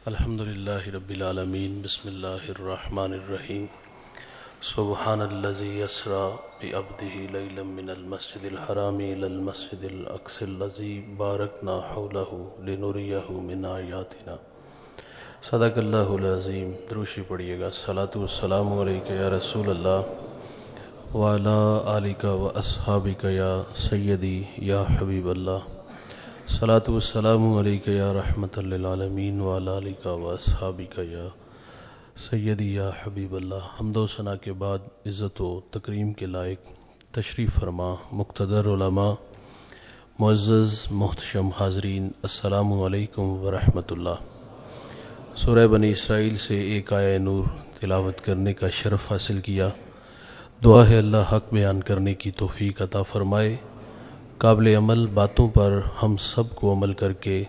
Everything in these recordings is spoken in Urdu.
الحمدللہ رب العالمین بسم اللہ الرحمن الرحیم سبحان الذی اسری بعبدہ لیلا من المسجد الحرام الی المسجد الاقصی الذی بارکنا حولہ لنریہ من آیاتنا۔ صدق اللہ العظیم۔ دروشی پڑھیے گا۔ صلاۃ والسلام علیک یا رسول اللہ وعلی آلک و اصحابک یا سیدی یا حبیب اللہ۔ صلاۃ والسلام علیک یا رحمۃ للعالمین وعلی آلک و اصحابک یا سیدی یا حبیب اللہ۔ حمد و ثنا کے بعد عزت و تکریم کے لائق تشریف فرما مقتدر علماء، معزز محتشم حاضرین، السلام علیکم ورحمۃ اللہ۔ سورہ بنی اسرائیل سے ایک آیہ نور تلاوت کرنے کا شرف حاصل کیا۔ دعا ہے اللہ حق بیان کرنے کی توفیق عطا فرمائے، قابل عمل باتوں پر ہم سب کو عمل کر کے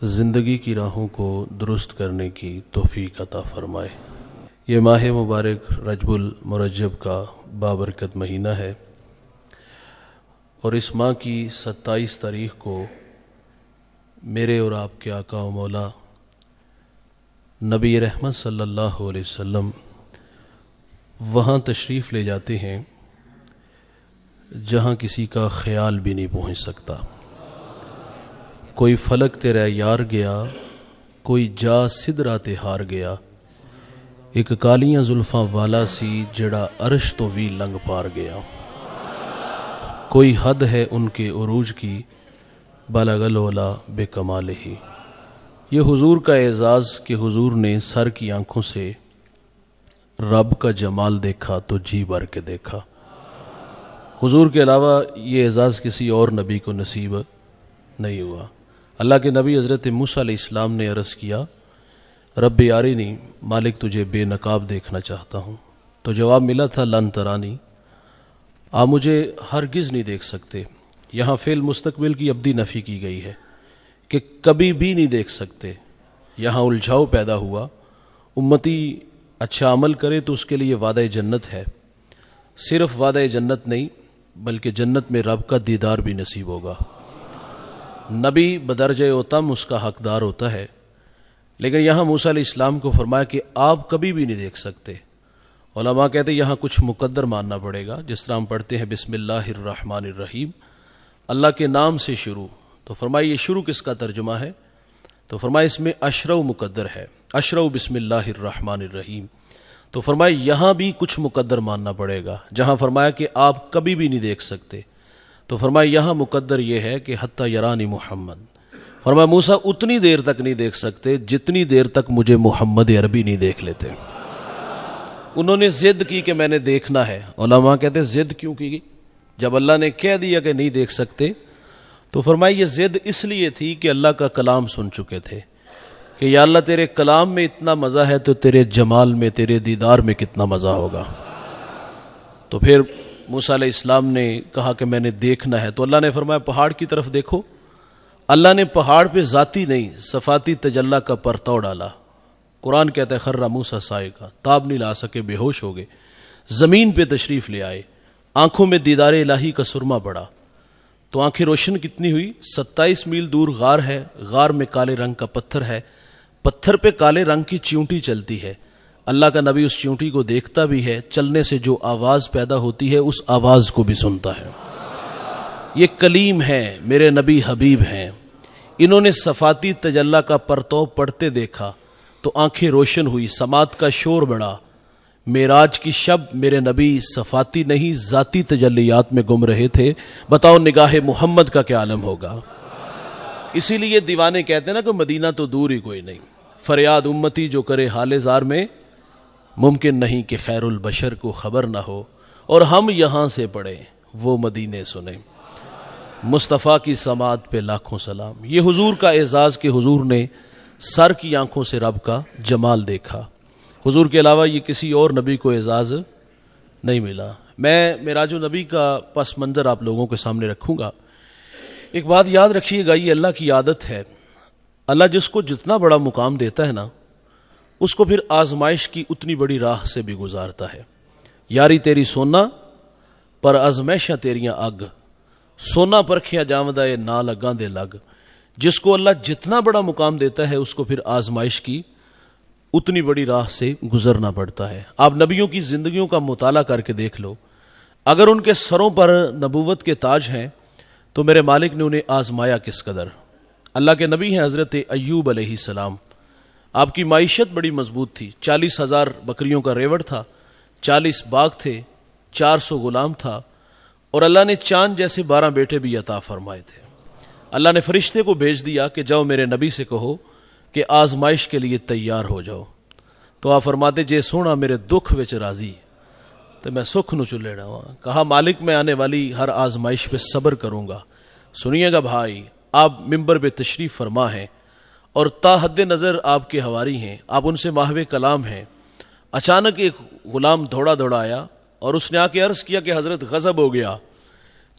زندگی کی راہوں کو درست کرنے کی توفیق عطا فرمائے۔ یہ ماہ مبارک رجب المرجب کا بابرکت مہینہ ہے، اور اس ماہ کی 27 تاریخ کو میرے اور آپ کے آقا و مولا نبی رحمت صلی اللہ علیہ وسلم وہاں تشریف لے جاتے ہیں جہاں کسی کا خیال بھی نہیں پہنچ سکتا۔ کوئی فلک تیرا یار گیا، کوئی جا سدرات ہار گیا، ایک کالیاں زلفاں والا سی جڑا عرش تو بھی لنگ پار گیا۔ کوئی حد ہے ان کے عروج کی، بلغ العلا بے کمال ہی۔ یہ حضور کا اعزاز کہ حضور نے سر کی آنکھوں سے رب کا جمال دیکھا تو جی بھر کے دیکھا۔ حضور کے علاوہ یہ اعزاز کسی اور نبی کو نصیب نہیں ہوا۔ اللہ کے نبی حضرت موسیٰ علیہ السلام نے عرض کیا، رب ارنی، مالک تجھے بے نقاب دیکھنا چاہتا ہوں۔ تو جواب ملا تھا لن ترانی، آپ مجھے ہرگز نہیں دیکھ سکتے۔ یہاں فعل مستقبل کی ابدی نفی کی گئی ہے کہ کبھی بھی نہیں دیکھ سکتے۔ یہاں الجھاؤ پیدا ہوا۔ امتی اچھا عمل کرے تو اس کے لیے وعدہ جنت ہے، صرف وعدہ جنت نہیں بلکہ جنت میں رب کا دیدار بھی نصیب ہوگا۔ نبی بدرجہ اتم اس کا حقدار ہوتا ہے، لیکن یہاں موسیٰ علیہ السلام کو فرمایا کہ آپ کبھی بھی نہیں دیکھ سکتے۔ علماء کہتے ہیں یہاں کچھ مقدر ماننا پڑے گا، جس طرح ہم پڑھتے ہیں بسم اللہ الرحمن الرحیم، اللہ کے نام سے شروع، تو فرمایا یہ شروع کس کا ترجمہ ہے؟ تو فرمایا اس میں اشرو مقدر ہے، اشرو بسم اللہ الرحمن الرحیم۔ تو فرمایا یہاں بھی کچھ مقدر ماننا پڑے گا، جہاں فرمایا کہ آپ کبھی بھی نہیں دیکھ سکتے، تو فرمایا یہاں مقدر یہ ہے کہ حتی یرانی محمد، فرمایا موسیٰ اتنی دیر تک نہیں دیکھ سکتے جتنی دیر تک مجھے محمد عربی نہیں دیکھ لیتے۔ انہوں نے ضد کی کہ میں نے دیکھنا ہے۔ علماء کہتے ہیں ضد کیوں کی گئی؟ جب اللہ نے کہہ دیا کہ نہیں دیکھ سکتے تو فرمایا یہ ضد اس لیے تھی کہ اللہ کا کلام سن چکے تھے کہ یا اللہ تیرے کلام میں اتنا مزہ ہے تو تیرے جمال میں، تیرے دیدار میں کتنا مزہ ہوگا۔ تو پھر موسیٰ علیہ السلام نے کہا کہ میں نے دیکھنا ہے، تو اللہ نے فرمایا پہاڑ کی طرف دیکھو۔ اللہ نے پہاڑ پہ ذاتی نہیں صفاتی تجلی کا پرتو ڈالا۔ قرآن کہتا ہے خر موسیٰ صاعقہ، تاب نہیں لا سکے، بے ہوش ہو گئے، زمین پہ تشریف لے آئے، آنکھوں میں دیدار الہی کا سرما پڑا تو آنکھیں روشن کتنی ہوئی۔ 27 میل دور غار ہے، غار میں کالے رنگ کا پتھر ہے، پتھر پہ کالے رنگ کی چیونٹی چلتی ہے۔ اللہ کا نبی اس چیونٹی کو دیکھتا بھی ہے، چلنے سے جو آواز پیدا ہوتی ہے اس آواز کو بھی سنتا ہے۔ یہ کلیم ہے، میرے نبی حبیب ہیں۔ انہوں نے صفاتی تجلی کا پرتو پڑھتے دیکھا تو آنکھیں روشن ہوئی، سماعت کا شور بڑھا۔ معراج کی شب میرے نبی صفاتی نہیں ذاتی تجلیات میں گم رہے تھے۔ بتاؤ نگاہ محمد کا کیا عالم ہوگا؟ اسی لیے دیوانے کہتے ہیں نا کہ مدینہ تو دور ہی کوئی نہیں، فریاد امتی جو کرے حال زار میں، ممکن نہیں کہ خیر البشر کو خبر نہ ہو اور ہم یہاں سے پڑھیں وہ مدینے سنیں۔ مصطفیٰ کی سماعت پہ لاکھوں سلام۔ یہ حضور کا اعزاز کہ حضور نے سر کی آنکھوں سے رب کا جمال دیکھا۔ حضور کے علاوہ یہ کسی اور نبی کو اعزاز نہیں ملا۔ میں معراج النبی کا پس منظر آپ لوگوں کے سامنے رکھوں گا۔ ایک بات یاد رکھیے گا، یہ اللہ کی عادت ہے، اللہ جس کو جتنا بڑا مقام دیتا ہے نا، اس کو پھر آزمائش کی اتنی بڑی راہ سے بھی گزارتا ہے۔ یاری تیری سونا پر آزمائشاں تیریاں اگ، سونا پرکھیا جاوندا اے نال اگاں دے لگ، جس کو اللہ جتنا بڑا مقام دیتا ہے اس کو پھر آزمائش کی اتنی بڑی راہ سے گزرنا پڑتا ہے۔ آپ نبیوں کی زندگیوں کا مطالعہ کر کے دیکھ لو، اگر ان کے سروں پر نبوت کے تاج ہیں تو میرے مالک نے انہیں آزمایا کس قدر۔ اللہ کے نبی ہیں حضرت ایوب علیہ السلام، آپ کی معیشت بڑی مضبوط تھی، 40,000 بکریوں کا ریوڑ تھا، 40 باغ تھے، 400 غلام تھا، اور اللہ نے چاند جیسے 12 بیٹے بھی عطا فرمائے تھے۔ اللہ نے فرشتے کو بھیج دیا کہ جاؤ میرے نبی سے کہو کہ آزمائش کے لیے تیار ہو جاؤ، تو آپ فرماتے جے سونا میرے دکھ وچ راضی تو میں سکھ نو چلے رہا ہوں۔ کہا مالک میں آنے والی ہر آزمائش پہ صبر کروں گا۔ سنیے گا بھائی، آپ ممبر پہ تشریف فرما ہیں اور تا حد نظر آپ کے حواری ہیں، آپ ان سے ماہو کلام ہیں۔ اچانک ایک غلام دوڑا آیا اور اس نے آ کے عرض کیا کہ حضرت غضب ہو گیا،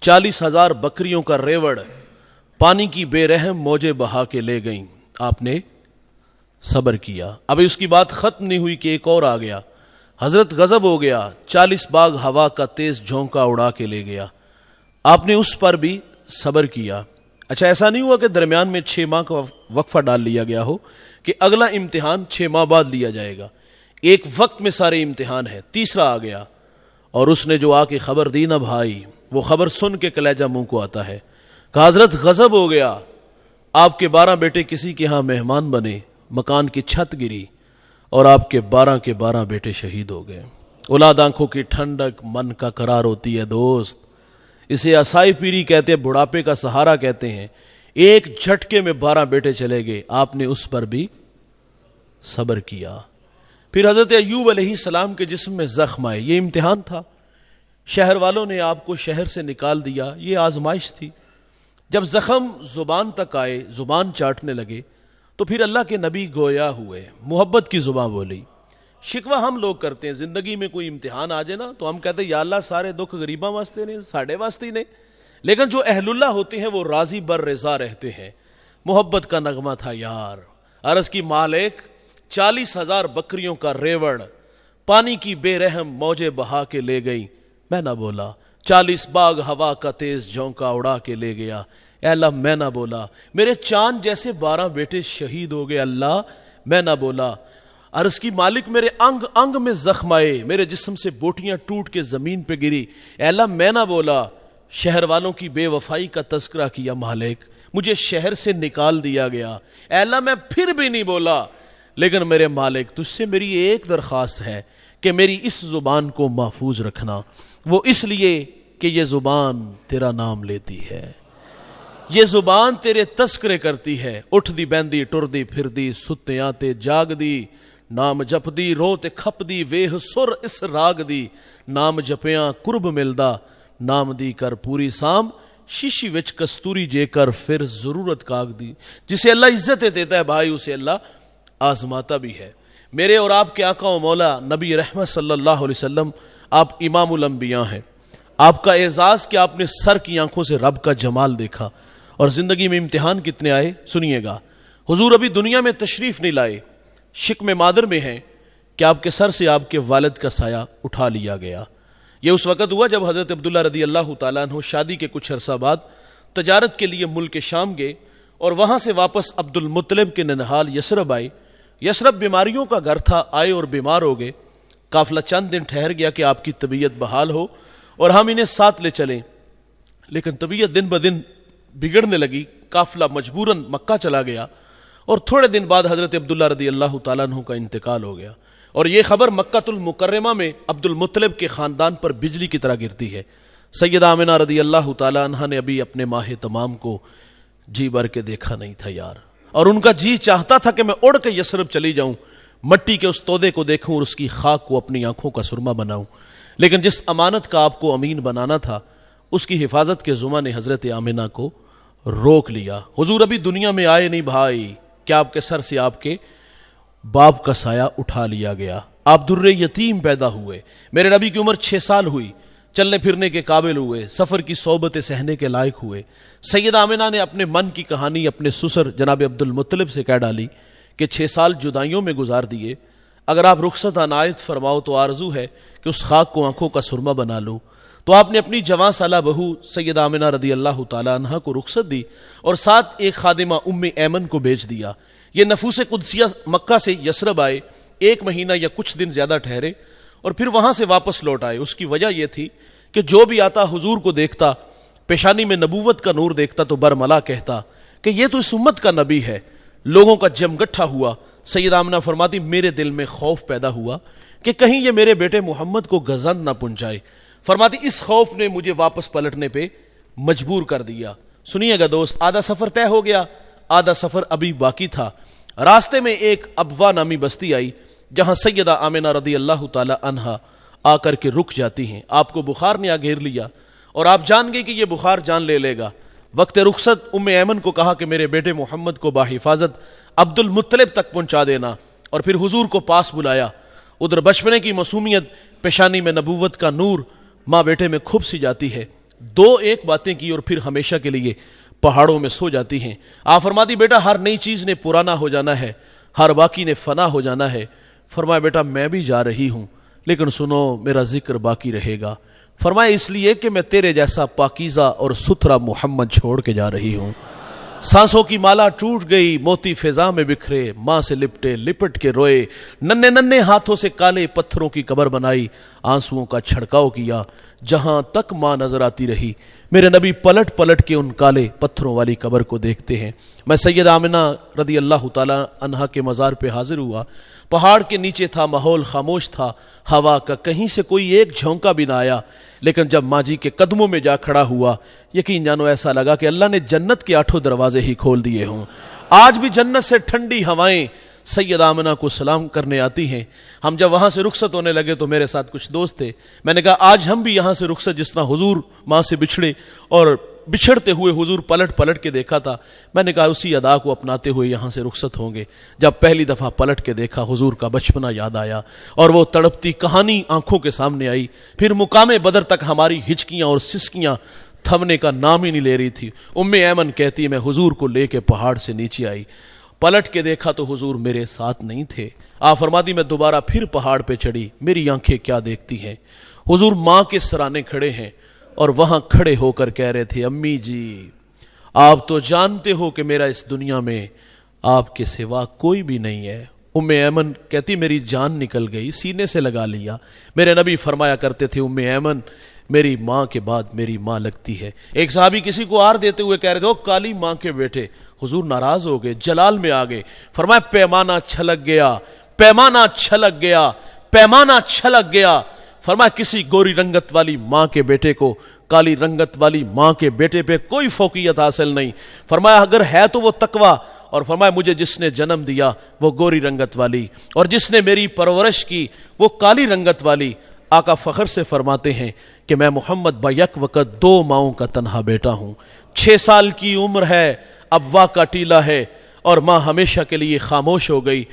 40,000 بکریوں کا ریوڑ پانی کی بے رحم موجیں بہا کے لے گئیں، آپ نے صبر کیا۔ ابھی اس کی بات ختم نہیں ہوئی کہ ایک اور آ گیا، حضرت غضب ہو گیا، 40 باغ ہوا کا تیز جھونکا اڑا کے لے گیا، آپ نے اس پر بھی صبر کیا۔ اچھا ایسا نہیں ہوا کہ درمیان میں 6 ماہ کا وقفہ ڈال لیا گیا ہو کہ اگلا امتحان 6 ماہ بعد لیا جائے گا، ایک وقت میں سارے امتحان ہیں۔ تیسرا آ گیا اور اس نے جو آ کے خبر دی نا بھائی، وہ خبر سن کے کلیجہ منہ کو آتا ہے۔ کہ حضرت غضب ہو گیا، آپ کے 12 بیٹے کسی کے ہاں مہمان بنے، مکان کی چھت گری اور آپ کے 12 کے 12 بیٹے شہید ہو گئے۔ اولاد آنکھوں کی ٹھنڈک من کا قرار ہوتی ہے دوست، اسے اسائی پیری کہتے ہیں، بڑھاپے کا سہارا کہتے ہیں۔ ایک جھٹکے میں 12 بیٹے چلے گئے، آپ نے اس پر بھی صبر کیا۔ پھر حضرت ایوب علیہ السلام کے جسم میں زخم آئے، یہ امتحان تھا، شہر والوں نے آپ کو شہر سے نکال دیا، یہ آزمائش تھی۔ جب زخم زبان تک آئے، زبان چاٹنے لگے، تو پھر اللہ کے نبی گویا ہوئے، محبت کی زبان بولی۔ شکوہ ہم لوگ کرتے ہیں، زندگی میں کوئی امتحان آ جائے نا تو ہم کہتے ہیں یا اللہ سارے دکھ غریباں واسطے نہیں، ساڑھے واسطے ہی نہیں۔ لیکن جو اہل اللہ ہوتے ہیں وہ راضی بر رضا رہتے ہیں۔ محبت کا نغمہ تھا یار، عرض کی مالک 40,000 بکریوں کا ریوڑ پانی کی بے رحم موجیں بہا کے لے گئی، میں نہ بولا۔ 40 باغ ہوا کا تیز جھونکا اڑا کے لے گیا، اے اللہ میں نہ بولا۔ میرے چاند جیسے 12 بیٹے شہید ہو گئے، اللہ میں نہ بولا۔ عرض کی مالک میرے انگ انگ میں زخم آئے، میرے جسم سے بوٹیاں ٹوٹ کے زمین پہ گری، اے اللہ میں نہ بولا۔ شہر والوں کی بے وفائی کا تذکرہ کیا، مالک مجھے شہر سے نکال دیا گیا، اے اللہ میں پھر بھی نہیں بولا۔ لیکن میرے مالک تجھ سے میری ایک درخواست ہے کہ میری اس زبان کو محفوظ رکھنا، وہ اس لیے کہ یہ زبان تیرا نام لیتی ہے، یہ زبان تیرے تذکرے کرتی ہے۔ اٹھ دی بہندی ٹردی پھر دی، ستیاں تے جاگ دی، نام جپ دی رو تے کھپ دی، ویہ سر اس راگ دی، نام جپیاں قرب ملدا، نام دی کر پوری سام، شیشی وچ کستوری جے کر پھر ضرورت کاغ دی۔ جسے اللہ عزتیں دیتا ہے بھائی اسے اللہ آزماتا بھی ہے۔ میرے اور آپ کے آقا و مولا نبی رحمت صلی اللہ علیہ وسلم، آپ امام الانبیاء ہیں۔ آپ کا اعزاز کہ آپ نے سر کی آنکھوں سے رب کا جمال دیکھا، اور زندگی میں امتحان کتنے آئے سنیے گا۔ حضور ابھی دنیا میں تشریف نہیں لائے، شکم مادر میں ہیں کہ آپ کے سر سے آپ کے والد کا سایہ اٹھا لیا گیا۔ یہ اس وقت ہوا جب حضرت عبداللہ رضی اللہ تعالیٰ عنہ شادی کے کچھ عرصہ بعد تجارت کے لیے ملک شام گئے، اور وہاں سے واپس عبد المطلب کے ننہال یثرب آئے۔ یثرب بیماریوں کا گھر تھا، آئے اور بیمار ہو گئے۔ قافلہ چند دن ٹھہر گیا کہ آپ کی طبیعت بحال ہو اور ہم انہیں ساتھ لے چلیں، لیکن طبیعت دن بدن بگڑنے لگی۔ قافلہ مجبوراً مکہ چلا گیا، اور تھوڑے دن بعد حضرت عبداللہ رضی اللہ تعالیٰ عنہ کا انتقال ہو گیا، اور یہ خبر مکہ المکرمہ میں عبد المطلب کے خاندان پر بجلی کی طرح گرتی ہے۔ سیدہ آمنہ رضی اللہ تعالیٰ عنہ نے ابھی اپنے ماہ تمام کو جی بھر کے دیکھا نہیں تھا یار، اور ان کا جی چاہتا تھا کہ میں اڑ کے یثرب چلی جاؤں، مٹی کے اس تودے کو دیکھوں اور اس کی خاک کو اپنی آنکھوں کا سرما بناؤں، لیکن جس امانت کا آپ کو امین بنانا تھا اس کی حفاظت کے ذمہ نے حضرت آمنہ کو روک لیا۔ حضور ابھی دنیا میں آئے نہیں بھائی کہ آپ کے سر سے آپ کے باپ کا سایہ اٹھا لیا گیا۔ آپ در یتیم پیدا ہوئے، میرے نبی کی عمر 6 سال ہوئی، چلنے پھرنے کے قابل ہوئے، سفر کی صحبتیں سہنے کے لائق ہوئے۔ سیدہ آمنہ نے اپنے من کی کہانی اپنے سسر جناب عبد المطلب سے کہہ ڈالی کہ 6 سال جدائیوں میں گزار دیے، اگر آپ رخصت عنایت فرماؤ تو آرزو ہے کہ اس خاک کو آنکھوں کا سرما بنا لوں۔ تو آپ نے اپنی جوان سالہ بہو سیدہ آمنہ رضی اللہ تعالیٰ عنہ کو رخصت دی اور ساتھ ایک خادمہ ام ایمن کو بھیج دیا. یہ نفوس قدسیہ مکہ سے یثرب آئے, 1 مہینہ یا کچھ دن زیادہ ٹھہرے اور پھر وہاں سے واپس لوٹ آئے. اس کی وجہ یہ تھی کہ جو بھی آتا حضور کو دیکھتا, پیشانی میں نبوت کا نور دیکھتا تو برملا کہتا کہ یہ تو اس امت کا نبی ہے. لوگوں کا جمگٹھا ہوا. سیدہ آمنہ فرماتی میرے دل میں خوف پیدا ہوا کہ کہیں یہ میرے بیٹے محمد کو گزند نہ پہنچائے. فرماتی اس خوف نے مجھے واپس پلٹنے پہ مجبور کر دیا. سنیے گا دوست, آدھا سفر طے ہو گیا, آدھا سفر ابھی باقی تھا. راستے میں ایک ابوا نامی بستی آئی جہاں سیدہ آمنہ رضی اللہ تعالی عنہا آ کر کے رک جاتی ہیں. آپ کو بخار نے آ گھیر لیا اور آپ جان گئے کہ یہ بخار جان لے گا. وقت رخصت ام ایمن کو کہا کہ میرے بیٹے محمد کو باحفاظت عبد المطلب تک پہنچا دینا, اور پھر حضور کو پاس بلایا. ادھر بچپنے کی معصومیت, پیشانی میں نبوت کا نور ماں بیٹے میں کھب سی جاتی ہے. 2-1 باتیں کی اور پھر ہمیشہ کے لیے پہاڑوں میں سو جاتی ہیں. آپ فرماتی بیٹا ہر نئی چیز نے پرانا ہو جانا ہے, ہر باقی نے فنا ہو جانا ہے. فرمایا بیٹا میں بھی جا رہی ہوں لیکن سنو میرا ذکر باقی رہے گا. فرمایا اس لیے کہ میں تیرے جیسا پاکیزہ اور ستھرا محمد چھوڑ کے جا رہی ہوں. سانسوں کی مالا ٹوٹ گئی, موتی فضا میں بکھرے, ماں سے لپٹے لپٹ کے روئے, ننھے ننھے ہاتھوں سے کالے پتھروں کی قبر بنائی, آنسوؤں کا چھڑکاؤ کیا, جہاں تک ماں نظر آتی رہی. میرے نبی پلٹ پلٹ کے ان کالے پتھروں والی قبر کو دیکھتے ہیں. میں سیدہ آمنہ رضی اللہ تعالی عنہا کے مزار پہ حاضر ہوا. پہاڑ کے نیچے تھا, ماحول خاموش تھا, ہوا کا کہیں سے کوئی ایک جھونکا بھی نہ آیا. لیکن جب ماں جی کے قدموں میں جا کھڑا ہوا, یقین جانو ایسا لگا کہ اللہ نے جنت کے 8 دروازے ہی کھول دیے ہوں. آج بھی جنت سے ٹھنڈی ہوائیں سیدہ آمنہ کو سلام کرنے آتی ہیں. ہم جب وہاں سے رخصت ہونے لگے تو میرے ساتھ کچھ دوست تھے. میں نے کہا آج ہم بھی یہاں سے رخصت, جس طرح حضور ماں سے بچھڑے اور بچھڑتے ہوئے حضور پلٹ پلٹ کے دیکھا تھا, میں نے کہا اسی ادا کو اپناتے ہوئے یہاں سے رخصت ہوں گے. جب پہلی دفعہ پلٹ کے دیکھا حضور کا بچپنا یاد آیا اور وہ تڑپتی کہانی آنکھوں کے سامنے آئی. پھر مقام بدر تک ہماری ہچکیاں اور سسکیاں تھمنے کا نام ہی نہیں لے رہی تھی. ام ایمن کہتی میں حضور کو لے کے پہاڑ سے نیچے آئی, پلٹ کے دیکھا تو حضور میرے ساتھ نہیں تھے. آپ فرماتی میں دوبارہ پھر پہاڑ پہ چڑھی. میری آنکھیں کیا دیکھتی ہیں, حضور ماں کے سرانے کھڑے ہیں اور وہاں کھڑے ہو کر کہہ رہے تھے امی جی آپ تو جانتے ہو کہ میرا اس دنیا میں آپ کے سوا کوئی بھی نہیں ہے. ام ایمن کہتی میری جان نکل گئی, سینے سے لگا لیا. میرے نبی فرمایا کرتے تھے ام ایمن میری ماں کے بعد میری ماں لگتی ہے. ایک صحابی کسی کو آر دیتے ہوئے کہہ رہے تھے او کالی ماں کے بیٹے. حضور ناراض ہو گئے, جلال میں آ گئے. فرمایا پیمانہ چھلک گیا, پیمانہ چھلک گیا, پیمانہ چھلک گیا. فرمایا کسی گوری رنگت والی ماں کے بیٹے کو کالی رنگت والی ماں کے بیٹے پہ کوئی فوقیت حاصل نہیں. فرمایا اگر ہے تو وہ تقویٰ, اور فرمایا مجھے جس نے جنم دیا وہ گوری رنگت والی اور جس نے میری پرورش کی وہ کالی رنگت والی. آقا فخر سے فرماتے ہیں کہ میں محمد بیک وقت 2 ماؤں کا تنہا بیٹا ہوں. 6 سال کی عمر ہے, ابوا کا ٹیلا ہے اور ماں ہمیشہ کے لیے خاموش ہو گئی.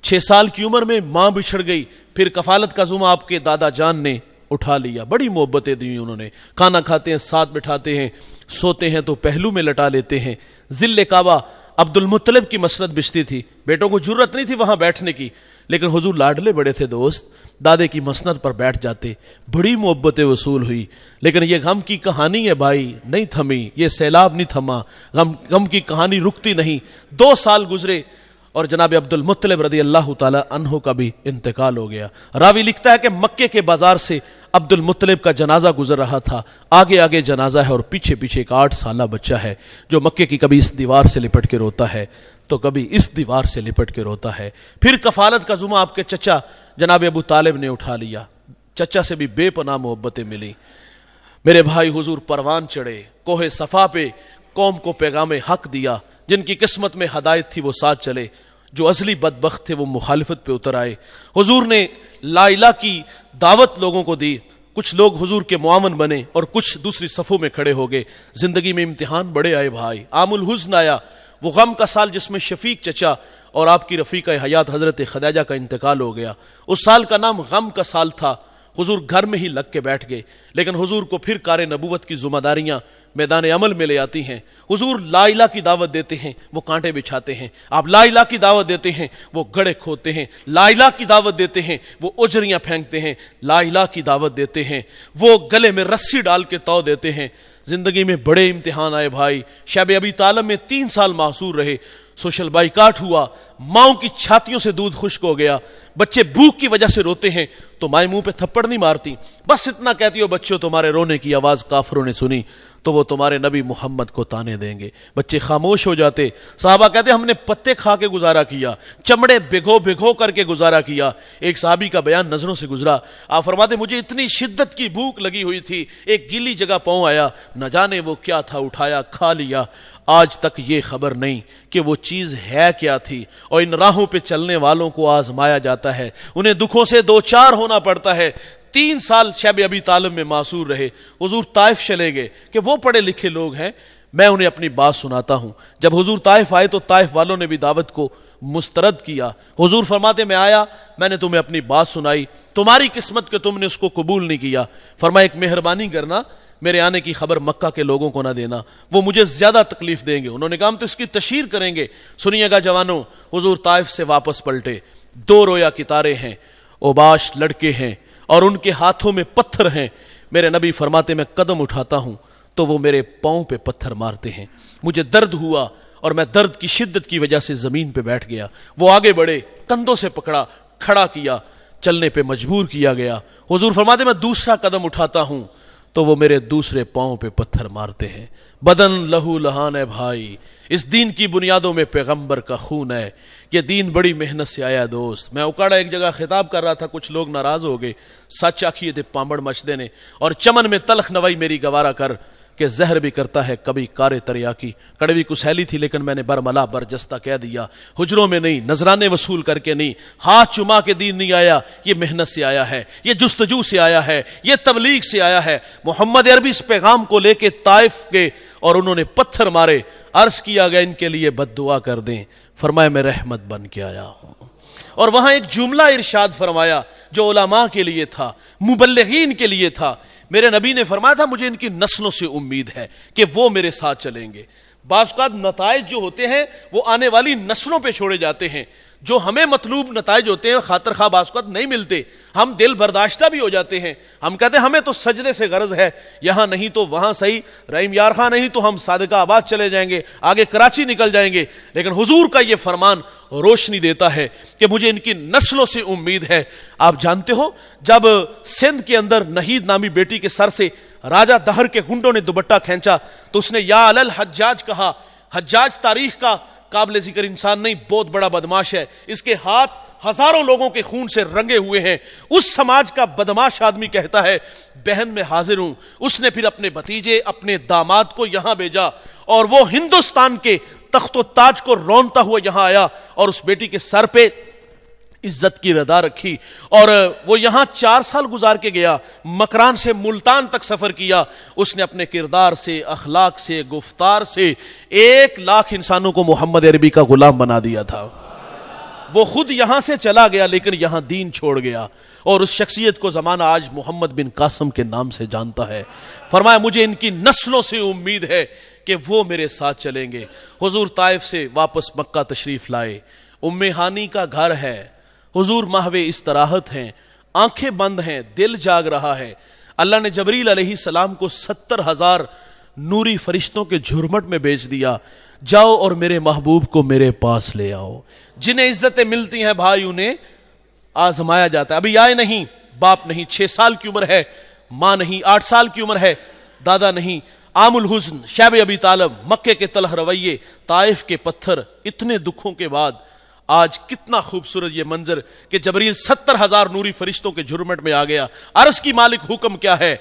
6 سال کی عمر میں ماں بچھڑ گئی. پھر کفالت کا ذمہ آپ کے دادا جان نے اٹھا لیا. بڑی محبتیں دی انہوں نے. کھانا کھاتے ہیں ساتھ بٹھاتے ہیں, سوتے ہیں تو پہلو میں لٹا لیتے ہیں. ذل کعبہ عبد المطلب کی مسند بچتی تھی. بیٹوں کو جرت نہیں تھی وہاں بیٹھنے کی, لیکن حضور لاڈلے بڑے تھے دوست, دادے کی مسند پر بیٹھ جاتے. بڑی محبتیں وصول ہوئی. لیکن یہ غم کی کہانی ہے بھائی, نہیں تھمی, یہ سیلاب نہیں تھما, غم کی کہانی رکتی نہیں. 2 سال گزرے اور جناب عبد المطلب رضی اللہ تعالی عنہ کا بھی انتقال ہو گیا. راوی لکھتا ہے کہ مکے کے بازار سے عبد المطلب کا جنازہ گزر رہا تھا. آگے آگے جنازہ ہے اور پیچھے پیچھے ایک 8 سالہ بچہ ہے جو مکے کی کبھی اس دیوار سے لپٹ کے روتا ہے تو کبھی اس دیوار سے لپٹ کے روتا ہے. پھر کفالت کا ذمہ آپ کے چچا جناب ابو طالب نے اٹھا لیا. چچا سے بھی بے پناہ محبتیں ملی. میرے بھائی حضور پروان چڑھے, کوہ صفا پہ قوم کو پیغام حق دیا. جن کی قسمت میں ہدایت تھی وہ ساتھ چلے, جو ازلی بدبخت تھے وہ مخالفت پہ اتر آئے. حضور نے لا الہ کی دعوت لوگوں کو دی. کچھ لوگ حضور کے معاون بنے اور کچھ دوسری صفوں میں کھڑے ہو گئے. زندگی میں امتحان بڑے آئے بھائی. عام الحزن آیا, وہ غم کا سال جس میں شفیق چچا اور آپ کی رفیقہ حیات حضرت خدیجہ کا انتقال ہو گیا. اس سال کا نام غم کا سال تھا. حضور گھر میں ہی لگ کے بیٹھ گئے, لیکن حضور کو پھر کار نبوت کی ذمہ داریاں میدان عمل میں لے آتی ہیں. حضور لا الہ کی دعوت دیتے ہیں, وہ کانٹے بچھاتے ہیں. آپ لا الہ کی دعوت دیتے ہیں, وہ گڑھے کھودتے ہیں. لا الہ کی دعوت دیتے ہیں, وہ اجریاں پھینکتے ہیں. لا الہ کی دعوت دیتے ہیں, وہ گلے میں رسی ڈال کے تو دیتے ہیں. زندگی میں بڑے امتحان آئے بھائی. شب ابی طالب میں 3 سال معصور رہے. سوشل بائیکاٹ ہوا, ماؤں کی چھاتیوں سے دودھ خشک ہو گیا. بچے بھوک کی وجہ سے روتے ہیں تو مائیں منہ پہ تھپڑ نہیں مارتی, بس اتنا کہتی ہو بچوں تمہارے رونے کی آواز کافروں نے سنی تو وہ تمہارے نبی محمد کو تانے دیں گے. بچے خاموش ہو جاتے. صحابہ کہتے ہم نے پتے کھا کے گزارا کیا, چمڑے بھگو بھگو کر کے گزارا کیا. ایک صحابی کا بیان نظروں سے گزرا. آپ فرماتے مجھے اتنی شدت کی بھوک لگی ہوئی تھی, ایک گیلی جگہ پاؤں آیا, نہ جانے وہ کیا تھا, اٹھایا کھا لیا. آج تک یہ خبر نہیں کہ وہ چیز ہے کیا تھی. اور ان راہوں پہ چلنے والوں کو آزمایا جاتا ہے, انہیں دکھوں سے دوچار ہونا پڑتا ہے. 3 سال شب ابی طالب میں معصور رہے. حضور طائف چلے گئے کہ وہ پڑھے لکھے لوگ ہیں, میں انہیں اپنی بات سناتا ہوں. جب حضور طائف آئے تو طائف والوں نے بھی دعوت کو مسترد کیا. حضور فرماتے میں آیا, میں نے تمہیں اپنی بات سنائی, تمہاری قسمت کہ تم نے اس کو قبول نہیں کیا. فرمایا ایک مہربانی کرنا, میرے آنے کی خبر مکہ کے لوگوں کو نہ دینا, وہ مجھے زیادہ تکلیف دیں گے. انہوں نے کہا ہم تو اس کی تشہیر کریں گے. سنیے گا جوانوں, حضور طائف سے واپس پلٹے. 2 رویا کتارے ہیں, اوباش لڑکے ہیں اور ان کے ہاتھوں میں پتھر ہیں. میرے نبی فرماتے میں قدم اٹھاتا ہوں تو وہ میرے پاؤں پہ پتھر مارتے ہیں. مجھے درد ہوا اور میں درد کی شدت کی وجہ سے زمین پہ بیٹھ گیا. وہ آگے بڑھے, کندھوں سے پکڑا, کھڑا کیا, چلنے پہ مجبور کیا گیا. حضور فرماتے میں دوسرا قدم اٹھاتا ہوں تو وہ میرے دوسرے پاؤں پہ پتھر مارتے ہیں. بدن لہو لہان ہے بھائی, اس دین کی بنیادوں میں پیغمبر کا خون ہے. یہ دین بڑی محنت سے آیا دوست. میں اکاڑا ایک جگہ خطاب کر رہا تھا, کچھ لوگ ناراض ہو گئے. سچ آکھیے تھے پامبڑ مچ دینے, اور چمن میں تلخ نوائی میری گوارا کر کہ زہر بھی کرتا ہے کبھی کارے تریا کی. کڑوی کسہیلی تھی لیکن میں نے برملا برجستہ کہہ دیا. حجروں میں نہیں, نذرانے وصول کر کے نہیں, ہاتھ چما کے دین نہیں آیا. یہ محنت سے آیا ہے, یہ جستجو سے آیا ہے, یہ تبلیغ سے آیا ہے. محمد عربی اس پیغام کو لے کے طائف گئے اور انہوں نے پتھر مارے. عرض کیا گیا ان کے لیے بد دعا کر دیں. فرمایا میں رحمت بن کے آیا ہوں. اور وہاں ایک جملہ ارشاد فرمایا جو علماء کے لیے تھا, مبلغین کے لیے تھا. میرے نبی نے فرمایا تھا مجھے ان کی نسلوں سے امید ہے کہ وہ میرے ساتھ چلیں گے. بعض اوقات نتائج جو ہوتے ہیں وہ آنے والی نسلوں پہ چھوڑے جاتے ہیں. جو ہمیں مطلوب نتائج ہوتے ہیں خاطر خواہ بعض اوقات نہیں ملتے, ہم دل برداشتہ بھی ہو جاتے ہیں. ہم کہتے ہیں ہمیں تو سجدے سے غرض ہے, یہاں نہیں تو وہاں صحیح, رحیم یار خان نہیں تو ہم صادقہ آباد چلے جائیں گے, آگے کراچی نکل جائیں گے. لیکن حضور کا یہ فرمان روشنی دیتا ہے کہ مجھے ان کی نسلوں سے امید ہے. آپ جانتے ہو جب سندھ کے اندر نہید نامی بیٹی کے سر سے راجہ دہر کے گنڈوں نے دوپٹہ کھینچا تو اس نے یا علل حجاج کہا. حجاج تاریخ کا قابل ذکر انسان نہیں, بہت بڑا بدماش ہے. اس کے ہاتھ ہزاروں لوگوں کے خون سے رنگے ہوئے ہیں. اس سماج کا بدماش آدمی کہتا ہے بہن میں حاضر ہوں. اس نے پھر اپنے بھتیجے, اپنے داماد کو یہاں بھیجا اور وہ ہندوستان کے تخت و تاج کو رونتا ہوا یہاں آیا اور اس بیٹی کے سر پہ عزت کی ردا رکھی. اور وہ یہاں 4 سال گزار کے گیا. مکران سے ملتان تک سفر کیا. اس نے اپنے کردار سے, اخلاق سے, گفتار سے 1 لاکھ انسانوں کو محمد عربی کا غلام بنا دیا تھا. وہ خود یہاں سے چلا گیا لیکن یہاں دین چھوڑ گیا, اور اس شخصیت کو زمانہ آج محمد بن قاسم کے نام سے جانتا ہے. فرمایا مجھے ان کی نسلوں سے امید ہے کہ وہ میرے ساتھ چلیں گے. حضور طائف سے واپس مکہ تشریف لائے. ام ہانی کا گھر ہے, حضور محو استراحت ہیں, آنکھیں بند ہیں, دل جاگ رہا ہے. اللہ نے جبریل علیہ السلام کو 70,000 نوری فرشتوں کے جھرمٹ میں بیچ دیا, جاؤ اور میرے محبوب کو میرے پاس لے آؤ. جنہیں عزتیں ملتی ہیں بھائی انہیں آزمایا جاتا ہے. ابھی آئے نہیں, باپ نہیں, 6 سال کی عمر ہے, ماں نہیں, 8 سال کی عمر ہے, دادا نہیں. عام الحزن, شب ابی طالب, مکے کے تلخ رویے, طائف کے پتھر, اتنے دکھوں کے بعد آج کتنا خوبصورت یہ منظر کہ جبریل 70,000 نوری فرشتوں کے جھرمٹ میں آ گیا. عرض کی مالک حکم کیا ہے؟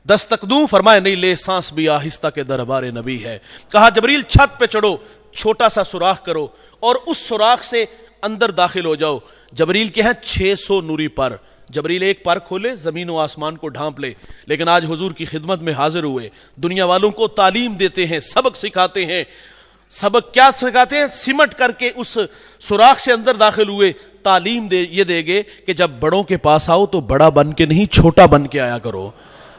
دستک دوں؟ فرمایا نہیں, لے سانس بھی آہستہ کے دربار نبی ہے. کہا جبریل چھت پہ چڑھو, چھوٹا سا سوراخ کرو اور اس سوراخ سے اندر داخل ہو جاؤ. جبریل کے ہیں 600 نوری پر. جبریل ایک پر کھولے زمین و آسمان کو ڈھانپ لے. لیکن آج حضور کی خدمت میں حاضر ہوئے, دنیا والوں کو تعلیم دیتے ہیں, سبق سکھاتے ہیں. سبق کیا سکھاتے ہیں؟ سمٹ کر کے اس سوراخ سے اندر داخل ہوئے. تعلیم یہ دے گے کہ جب بڑوں کے پاس آؤ تو بڑا بن کے نہیں, چھوٹا بن کے آیا کرو.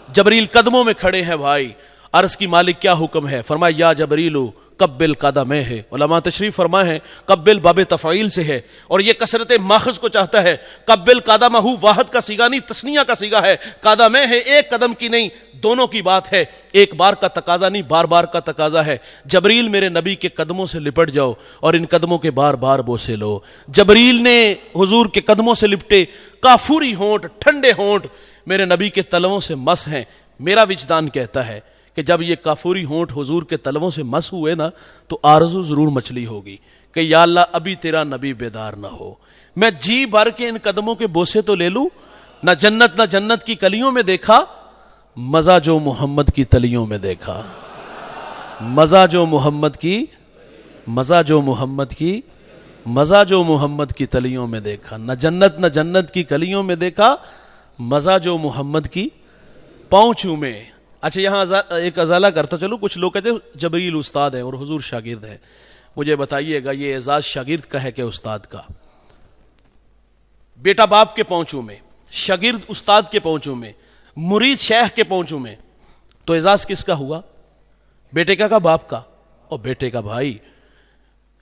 جبریل قدموں میں کھڑے ہیں بھائی. عرض کی مالک کیا حکم ہے؟ فرمایا یا جبریلو قبل قدمہ ہے. علماء تشریف فرمائے ہیں قبل باب تفعیل سے ہے اور یہ کثرت ماخذ کو چاہتا ہے. قبل قدمہ واحد کا صیغہ نہیں تثنیہ کا صیغہ ہے. قدمہ ہے ایک قدم کی نہیں دونوں کی بات ہے. ایک بار کا تقاضا نہیں بار بار کا تقاضا ہے. جبریل میرے نبی کے قدموں سے لپٹ جاؤ اور ان قدموں کے بار بار بوسے لو. جبریل نے حضور کے قدموں سے لپٹے. کافوری ہونٹ ٹھنڈے ہونٹ میرے نبی کے تلووں سے مس ہیں. میرا وجدان کہتا ہے کہ جب یہ کافوری ہونٹ حضور کے تلووں سے مس ہوئے نا تو آرزو ضرور مچلی ہوگی کہ یا اللہ ابھی تیرا نبی بیدار نہ ہو, میں جی بھر کے ان قدموں کے بوسے تو لے لوں. نہ جنت کی کلیوں میں دیکھا مزہ جو محمد کی تلیوں میں دیکھا. مزہ جو محمد کی تلیوں میں دیکھا. نہ جنت کی کلیوں میں دیکھا مزہ جو محمد کی پاؤں میں. اچھا یہاں ایک ازالہ کرتا چلو. کچھ لوگ کہتے ہیں جبریل استاد ہیں اور حضور شاگرد ہیں. مجھے بتائیے گا یہ اعزاز شاگرد کا ہے کہ استاد کا؟ بیٹا باپ کے پاؤں میں, شاگرد استاد کے پاؤں میں, مرید شیخ کے پاؤں میں, تو اعزاز کس کا ہوا؟ بیٹے کا باپ کا؟ اور بیٹے کا بھائی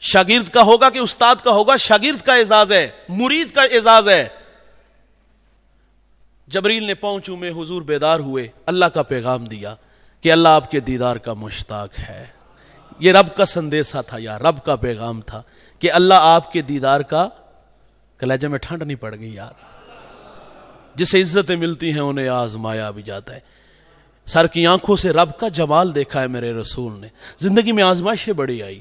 شاگرد کا ہوگا کہ استاد کا ہوگا؟ شاگرد کا اعزاز ہے, مرید کا اعزاز ہے. جبریل نے پاؤں میں حضور بیدار ہوئے, اللہ کا پیغام دیا کہ اللہ آپ کے دیدار کا مشتاق ہے. یہ رب کا سندیسہ تھا یار, رب کا پیغام تھا کہ اللہ آپ کے دیدار کا. کلیجے میں ٹھنڈ نہیں پڑ گئی یار؟ جسے عزتیں ملتی ہیں انہیں آزمایا بھی جاتا ہے. سر کی آنکھوں سے رب کا جمال دیکھا ہے میرے رسول نے. زندگی میں آزمائشیں بڑی آئی,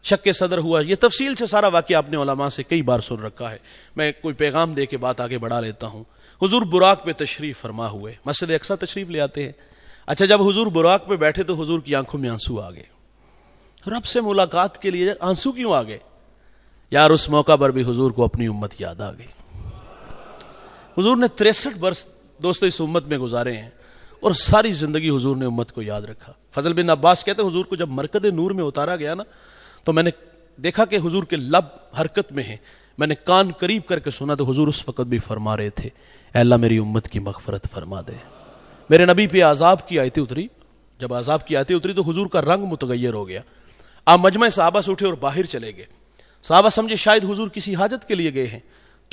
شک صدر ہوا. یہ تفصیل سے سارا واقعہ اپنے علماء سے کئی بار سن رکھا ہے. میں کوئی پیغام دے کے بات آگے بڑھا لیتا ہوں. حضور براق پہ تشریف فرما ہوئے, مسجد اقصی تشریف لے آتے ہیں. اچھا جب حضور براق پہ بیٹھے تو حضور کی آنکھوں میں آنسو آ گئے. رب سے ملاقات کے لیے آنسو کیوں آ گئے یار؟ اس موقع پر بھی حضور کو اپنی امت یاد آ گئی. حضور نے 63 برس دوستو اس امت میں گزارے ہیں اور ساری زندگی حضور نے امت کو یاد رکھا. فضل بن عباس کہتے ہیں حضور کو جب مرکز نور میں اتارا گیا نا تو میں نے دیکھا کہ حضور کے لب حرکت میں ہیں. میں نے کان قریب کر کے سنا تو حضور اس وقت بھی فرما رہے تھے اے اللہ میری امت کی مغفرت فرما دے. میرے نبی پہ عذاب کی آیتیں اتری. جب عذاب کی آیتیں اتری تو حضور کا رنگ متغیر ہو گیا. آپ مجمع صحابہ سے اٹھے اور باہر چلے گئے. صحابہ سمجھے شاید حضور کسی حاجت کے لیے گئے ہیں.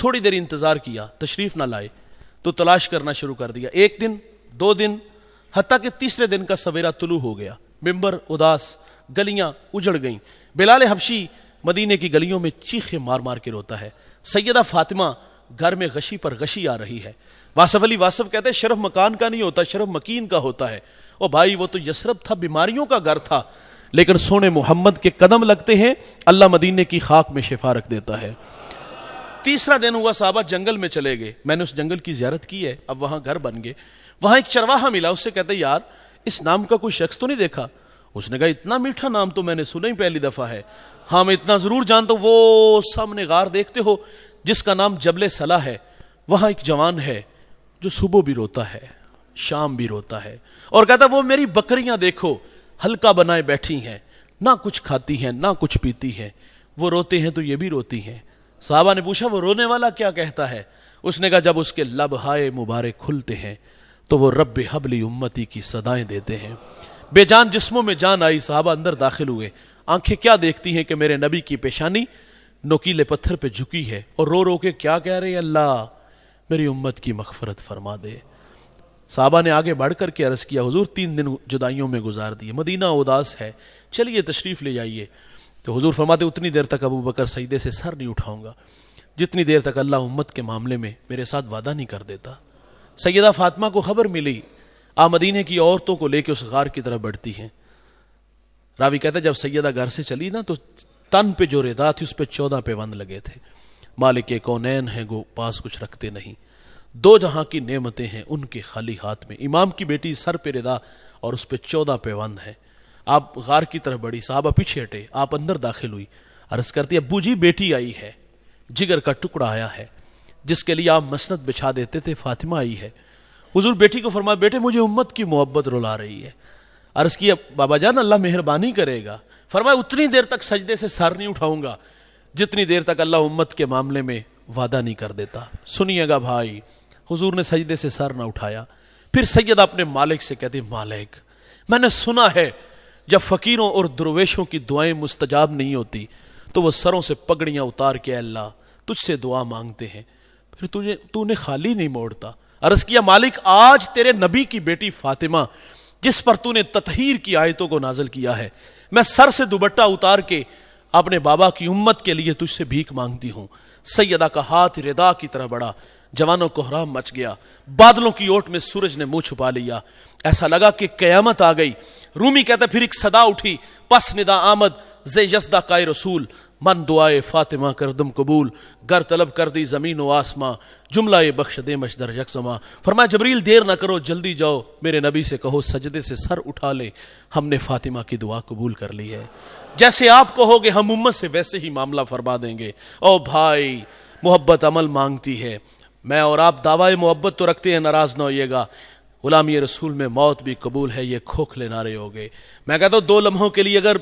تھوڑی دیر انتظار کیا, تشریف نہ لائے تو تلاش کرنا شروع کر دیا. 1 دن 2 دن حتیٰ کہ تیسرے دن کا سویرا طلوع ہو گیا. ممبر اداس, گلیاں اجڑ گئیں. بلال حبشی مدینے کی گلیوں میں چیخے مار مار کے روتا ہے. سیدہ فاطمہ گھر میں غشی پر غشی آ رہی ہے. واصف علی واصف کہتے ہیں شرف مکان کا نہیں ہوتا, شرف مکین کا ہوتا ہے. او بھائی وہ تو یثرب تھا, بیماریوں کا گھر تھا, لیکن سونے محمد کے قدم لگتے ہیں اللہ مدینے کی خاک میں شفا رکھ دیتا ہے. تیسرا دن ہوا, صحابہ جنگل میں چلے گئے. میں نے اس جنگل کی زیارت کی ہے, اب وہاں گھر بن گئے. وہاں ایک چرواہا ملا, اس سے کہتے یار اس نام کا کوئی شخص تو نہیں دیکھا؟ اس نے کہا اتنا میٹھا نام تو میں نے سنا ہی پہلی دفعہ ہے. ہاں میں اتنا ضرور جانتا ہوں, وہ سامنے غار دیکھتے ہو جس کا نام جبل صلاح ہے, وہاں ایک جوان ہے جو صبح بھی روتا ہے شام بھی روتا ہے اور کہتا وہ میری بکریاں دیکھو ہلکا بنائے بیٹھی ہیں, نہ کچھ کھاتی ہیں نہ کچھ پیتی ہیں, وہ روتے ہیں تو یہ بھی روتی ہیں. صحابہ نے پوچھا وہ رونے والا کیا کہتا ہے؟ اس نے کہا جب اس کے لب ہائے مبارک کھلتے ہیں تو وہ رب حبلی امتی کی صدائیں دیتے ہیں. بے جان جسموں میں جان آئی. صحابہ اندر داخل ہوئے. آنکھیں کیا دیکھتی ہیں کہ میرے نبی کی پیشانی نوکیلے پتھر پہ جھکی ہے اور رو رو کے کیا کہہ رہے ہیں, اللہ میری امت کی مغفرت فرما دے. صحابہ نے آگے بڑھ کر کے عرض کیا حضور 3 دن جدائیوں میں گزار دیے, مدینہ اداس ہے, چلیے تشریف لے جائیے. تو حضور فرماتے اتنی دیر تک ابو بکر سجدے سے سر نہیں اٹھاؤں گا جتنی دیر تک اللہ امت کے معاملے میں میرے ساتھ وعدہ نہیں کر دیتا. سیدہ فاطمہ کو خبر ملی, آپ مدینے کی عورتوں کو لے کے اس غار کی طرف بڑھتی ہیں. راوی کہتا ہے جب سیدہ گھر سے چلی نا تو تن پہ جو ردا تھی اس پہ 14 پیوند لگے تھے. مالک کونین ہیں گو پاس کچھ رکھتے نہیں, 2 جہاں کی نعمتیں ہیں ان کے خالی ہاتھ میں. امام کی بیٹی سر پہ ردا اور اس پہ 14 پیوند ہیں. آپ غار کی طرف بڑھی, صحابہ پیچھے ہٹے, آپ اندر داخل ہوئی. عرض کرتی ابو جی بیٹی آئی ہے, جگر کا ٹکڑا آیا ہے, جس کے لیے آپ مسند بچھا دیتے تھے, فاطمہ آئی ہے. حضور بیٹی کو فرمایا بیٹے مجھے امت کی محبت رلا رہی ہے. عرض کیا بابا جان اللہ مہربانی کرے گا. فرمایا اتنی دیر تک سجدے سے سر نہیں اٹھاؤں گا جتنی دیر تک اللہ امت کے معاملے میں وعدہ نہیں کر دیتا. سنیے گا بھائی, حضور نے سجدے سے سر نہ اٹھایا. پھر سیدہ اپنے مالک سے کہتے مالک میں نے سنا ہے جب فقیروں اور درویشوں کی دعائیں مستجاب نہیں ہوتی تو وہ سروں سے پگڑیاں اتار کے اللہ تجھ سے دعا مانگتے ہیں، پھر تو نے خالی نہیں موڑتا۔ عرض کیا مالک آج تیرے نبی کی بیٹی فاطمہ جس پر تو نے تطہیر کی آیتوں کو نازل کیا ہے، میں سر سے دوپٹہ اتار کے اپنے بابا کی امت کے لیے تجھ سے بھیک مانگتی ہوں۔ سیدہ کا ہاتھ ردا کی طرح بڑھا، جوانوں کو کوہرام مچ گیا، بادلوں کی اوٹ میں سورج نے منہ چھپا لیا، ایسا لگا کہ قیامت آ گئی۔ رومی کہتا پھر ایک صدا اٹھی، پس ندا آمد زے یزدہ کائے رسول، من دعائے فاطمہ کردم قبول، گر طلب کر دی زمین و آسماں، جملہ بخش دے مشدر یکزماں۔ فرمایا جبریل دیر نہ کرو جلدی جاؤ، میرے نبی سے کہو سجدے سے سر اٹھا لے، ہم نے فاطمہ کی دعا قبول کر لی ہے، جیسے آپ کہو گے ہم امت سے ویسے ہی معاملہ فرما دیں گے۔ او بھائی محبت عمل مانگتی ہے، میں اور آپ دعوی محبت تو رکھتے ہیں، ناراض نہ ہوئیے گا، غلامی رسول میں موت بھی قبول ہے، یہ کھوکھلے نعرے ہو گئے۔ میں کہتا ہوں 2 لمحوں کے لیے اگر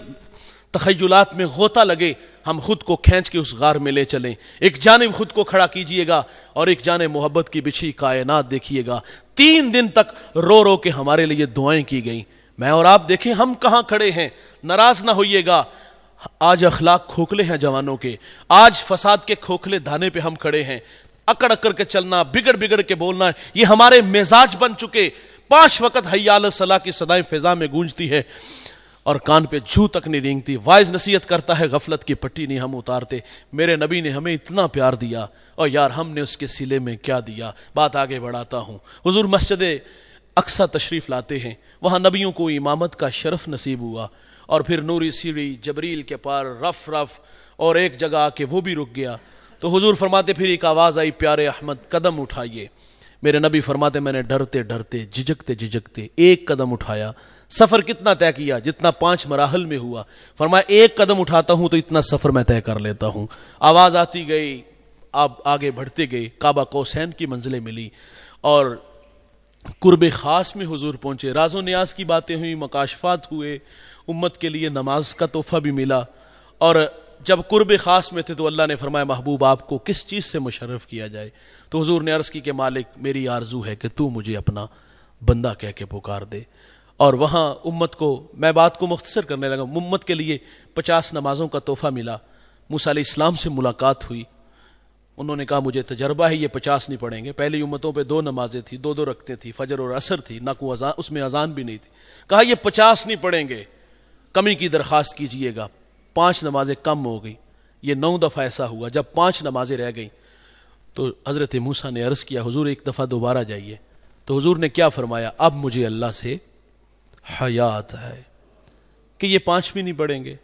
تخیلات میں غوطہ لگے، ہم خود کو کھینچ کے اس غار میں لے چلیں، ایک جانب خود کو کھڑا کیجئے گا اور ایک جانب محبت کی بچھی کائنات دیکھیے گا۔ 3 دن تک رو رو کے ہمارے لیے دعائیں کی گئیں، میں اور آپ دیکھیں ہم کہاں کھڑے ہیں، ناراض نہ ہوئیے گا۔ آج اخلاق کھوکھلے ہیں جوانوں کے، آج فساد کے کھوکھلے دانے پہ ہم کھڑے ہیں، اکڑ اکڑ کے چلنا، بگڑ بگڑ کے بولنا، یہ ہمارے مزاج بن چکے۔ 5 وقت حی علی الصلاح کی صدائیں فضا میں گونجتی ہے اور کان پہ جھو تک نہیں رینگتی، وائز نصیحت کرتا ہے غفلت کی پٹی نہیں ہم اتارتے۔ میرے نبی نے ہمیں اتنا پیار دیا اور یار ہم نے اس کے سلے میں کیا دیا۔ بات آگے بڑھاتا ہوں، حضور مسجد اقصی تشریف لاتے ہیں، وہاں نبیوں کو امامت کا شرف نصیب ہوا، اور پھر نوری سیڑھی جبریل کے پار رف رف، اور ایک جگہ آ کے وہ بھی رک گیا تو حضور فرماتے پھر ایک آواز آئی پیارے احمد قدم اٹھائیے۔ میرے نبی فرماتے میں نے ڈرتے ڈرتے جھجکتے جھجکتے ایک قدم اٹھایا۔ سفر کتنا طے کیا؟ جتنا 5 مراحل میں ہوا۔ فرمایا ایک قدم اٹھاتا ہوں تو اتنا سفر میں طے کر لیتا ہوں۔ آواز آتی گئی، آپ آگے بڑھتے گئے، کعبہ قوسین کی منزلیں ملی اور قرب خاص میں حضور پہنچے، راز و نیاز کی باتیں ہوئیں، مکاشفات ہوئے، امت کے لیے نماز کا تحفہ بھی ملا، اور جب قرب خاص میں تھے تو اللہ نے فرمایا محبوب آپ کو کس چیز سے مشرف کیا جائے؟ تو حضور نے عرض کی کہ مالک میری آرزو ہے کہ تو مجھے اپنا بندہ کہہ کے پکار دے۔ اور وہاں امت کو، میں بات کو مختصر کرنے لگا، امت کے لیے 50 نمازوں کا تحفہ ملا۔ موسیٰ علیہ السلام سے ملاقات ہوئی، انہوں نے کہا مجھے تجربہ ہے یہ 50 نہیں پڑھیں گے، پہلی امتوں پہ 2 نمازیں تھی، 2 رکعتیں تھی، فجر اور عصر تھی، نہ کوئی اذان، اس میں اذان بھی نہیں تھی۔ کہا یہ 50 نہیں پڑھیں گے، کمی کی درخواست کیجئے گا۔ 5 نمازیں کم ہو گئی، یہ 9 دفعہ ایسا ہوا۔ جب 5 نمازیں رہ گئیں تو حضرت موسیٰ نے عرض کیا حضور ایک دفعہ دوبارہ جائیے۔ تو حضور نے کیا فرمایا؟ اب مجھے اللہ سے حیات ہے کہ یہ 5 بھی نہیں پڑھیں گے۔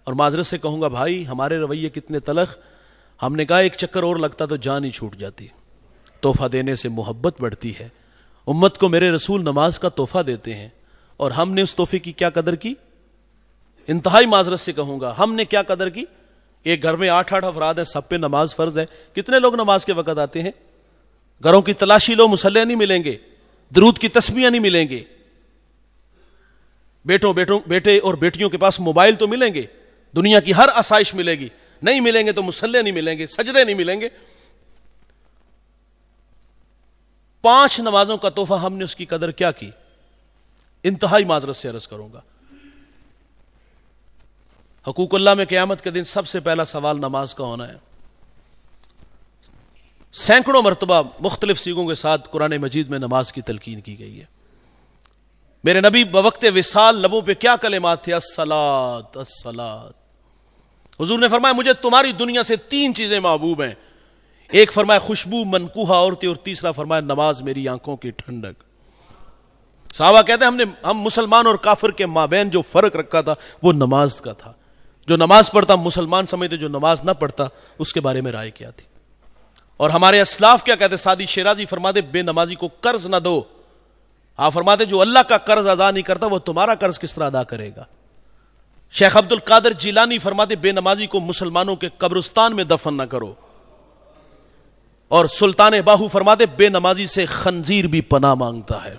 اور معذرت سے کہوں گا بھائی ہمارے رویے کتنے تلخ، ہم نے کہا ایک چکر اور لگتا تو جان ہی چھوٹ جاتی۔ تحفہ دینے سے محبت بڑھتی ہے، امت کو میرے رسول نماز کا تحفہ دیتے ہیں، اور ہم نے اس تحفے کی کیا قدر کی؟ انتہائی معذرت سے کہوں گا ہم نے کیا قدر کی؟ ایک گھر میں 8 افراد ہیں، سب پہ نماز فرض ہے، کتنے لوگ نماز کے وقت آتے ہیں؟ گھروں کی تلاشی لو، مصلی نہیں ملیں گے، درود کی تسمیہ نہیں ملیں گے، بیٹے اور بیٹیوں کے پاس موبائل تو ملیں گے، دنیا کی ہر آسائش ملے گی، نہیں ملیں گے تو مصلی نہیں ملیں گے، سجدے نہیں ملیں گے۔ 5 نمازوں کا تحفہ ہم نے اس کی قدر کیا کی؟ انتہائی معذرت سے عرض کروں گا، حقوق اللہ میں قیامت کے دن سب سے پہلا سوال نماز کا ہونا ہے۔ سینکڑوں مرتبہ مختلف سیغوں کے ساتھ قرآن مجید میں نماز کی تلقین کی گئی ہے۔ میرے نبی بوقت وصال لبوں پہ کیا کلمات تھے؟ الصلاۃ الصلاۃ۔ حضور نے فرمایا مجھے تمہاری دنیا سے 3 چیزیں محبوب ہیں، ایک فرمایا خوشبو منکوحہ عورتیں، اور تیسرا فرمایا نماز میری آنکھوں کی ٹھنڈک۔ صحابہ کہتے ہیں ہم مسلمان اور کافر کے مابین جو فرق رکھا تھا وہ نماز کا تھا، جو نماز پڑھتا مسلمان سمجھتے، جو نماز نہ پڑھتا اس کے بارے میں رائے کیا تھی۔ اور ہمارے اسلاف کیا کہتے؟ سعدی شیرازی فرماتے بے نمازی کو قرض نہ دو، آپ فرماتے جو اللہ کا قرض ادا نہیں کرتا وہ تمہارا قرض کس طرح ادا کرے گا۔ شیخ عبد القادر جیلانی فرماتے بے نمازی کو مسلمانوں کے قبرستان میں دفن نہ کرو، اور سلطان باہو فرماتے بے نمازی سے خنزیر بھی پناہ مانگتا ہے۔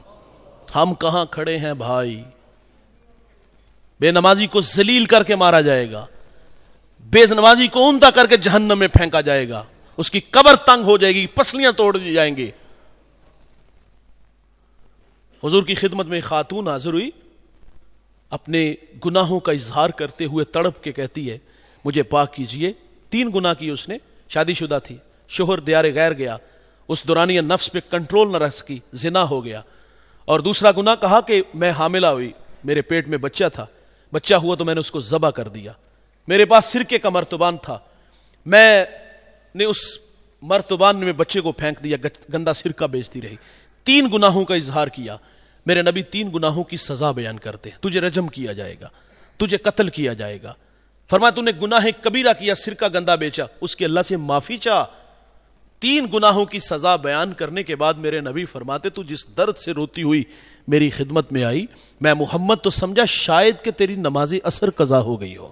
ہم کہاں کھڑے ہیں بھائی؟ بے نمازی کو ذلیل کر کے مارا جائے گا، بے نمازی کو اوندا کر کے جہنم میں پھینکا جائے گا، اس کی قبر تنگ ہو جائے گی، پسلیاں توڑ دی جائیں گے۔ حضور کی خدمت میں خاتون حاضر ہوئی، اپنے گناہوں کا اظہار کرتے ہوئے تڑپ کے کہتی ہے مجھے پاک کیجئے. 3 گناہ کیے اس نے, شادی شدہ تھی, شوہر دیار غیر گیا, اس دورانیہ نفس پہ کنٹرول نہ رکھ سکی, زنا ہو گیا. اور دوسرا گناہ کہا کہ میں حاملہ ہوئی, میرے پیٹ میں بچہ تھا, بچہ ہوا تو میں نے اس کو ذبح کر دیا, میرے پاس سرکے کا مرتبان تھا, میں نے اس مرتبان میں بچے کو پھینک دیا, گندا سرکہ بیچتی رہی. 3 گناہوں کا اظہار کیا. میرے نبی 3 گناہوں کی سزا بیان کرتے ہیں. تجھے رجم کیا جائے گا, تجھے قتل کیا جائے گا. فرمایا تو نے گناہ کبیرہ کیا, سرکہ گندا بیچا, اس کے اللہ سے معافی چاہ. 3 گناہوں کی سزا بیان کرنے کے بعد میرے نبی فرماتے تو جس درد سے روتی ہوئی میری خدمت میں آئی, میں محمد تو سمجھا شاید کہ تیری نماز عصر قضا ہو گئی ہو,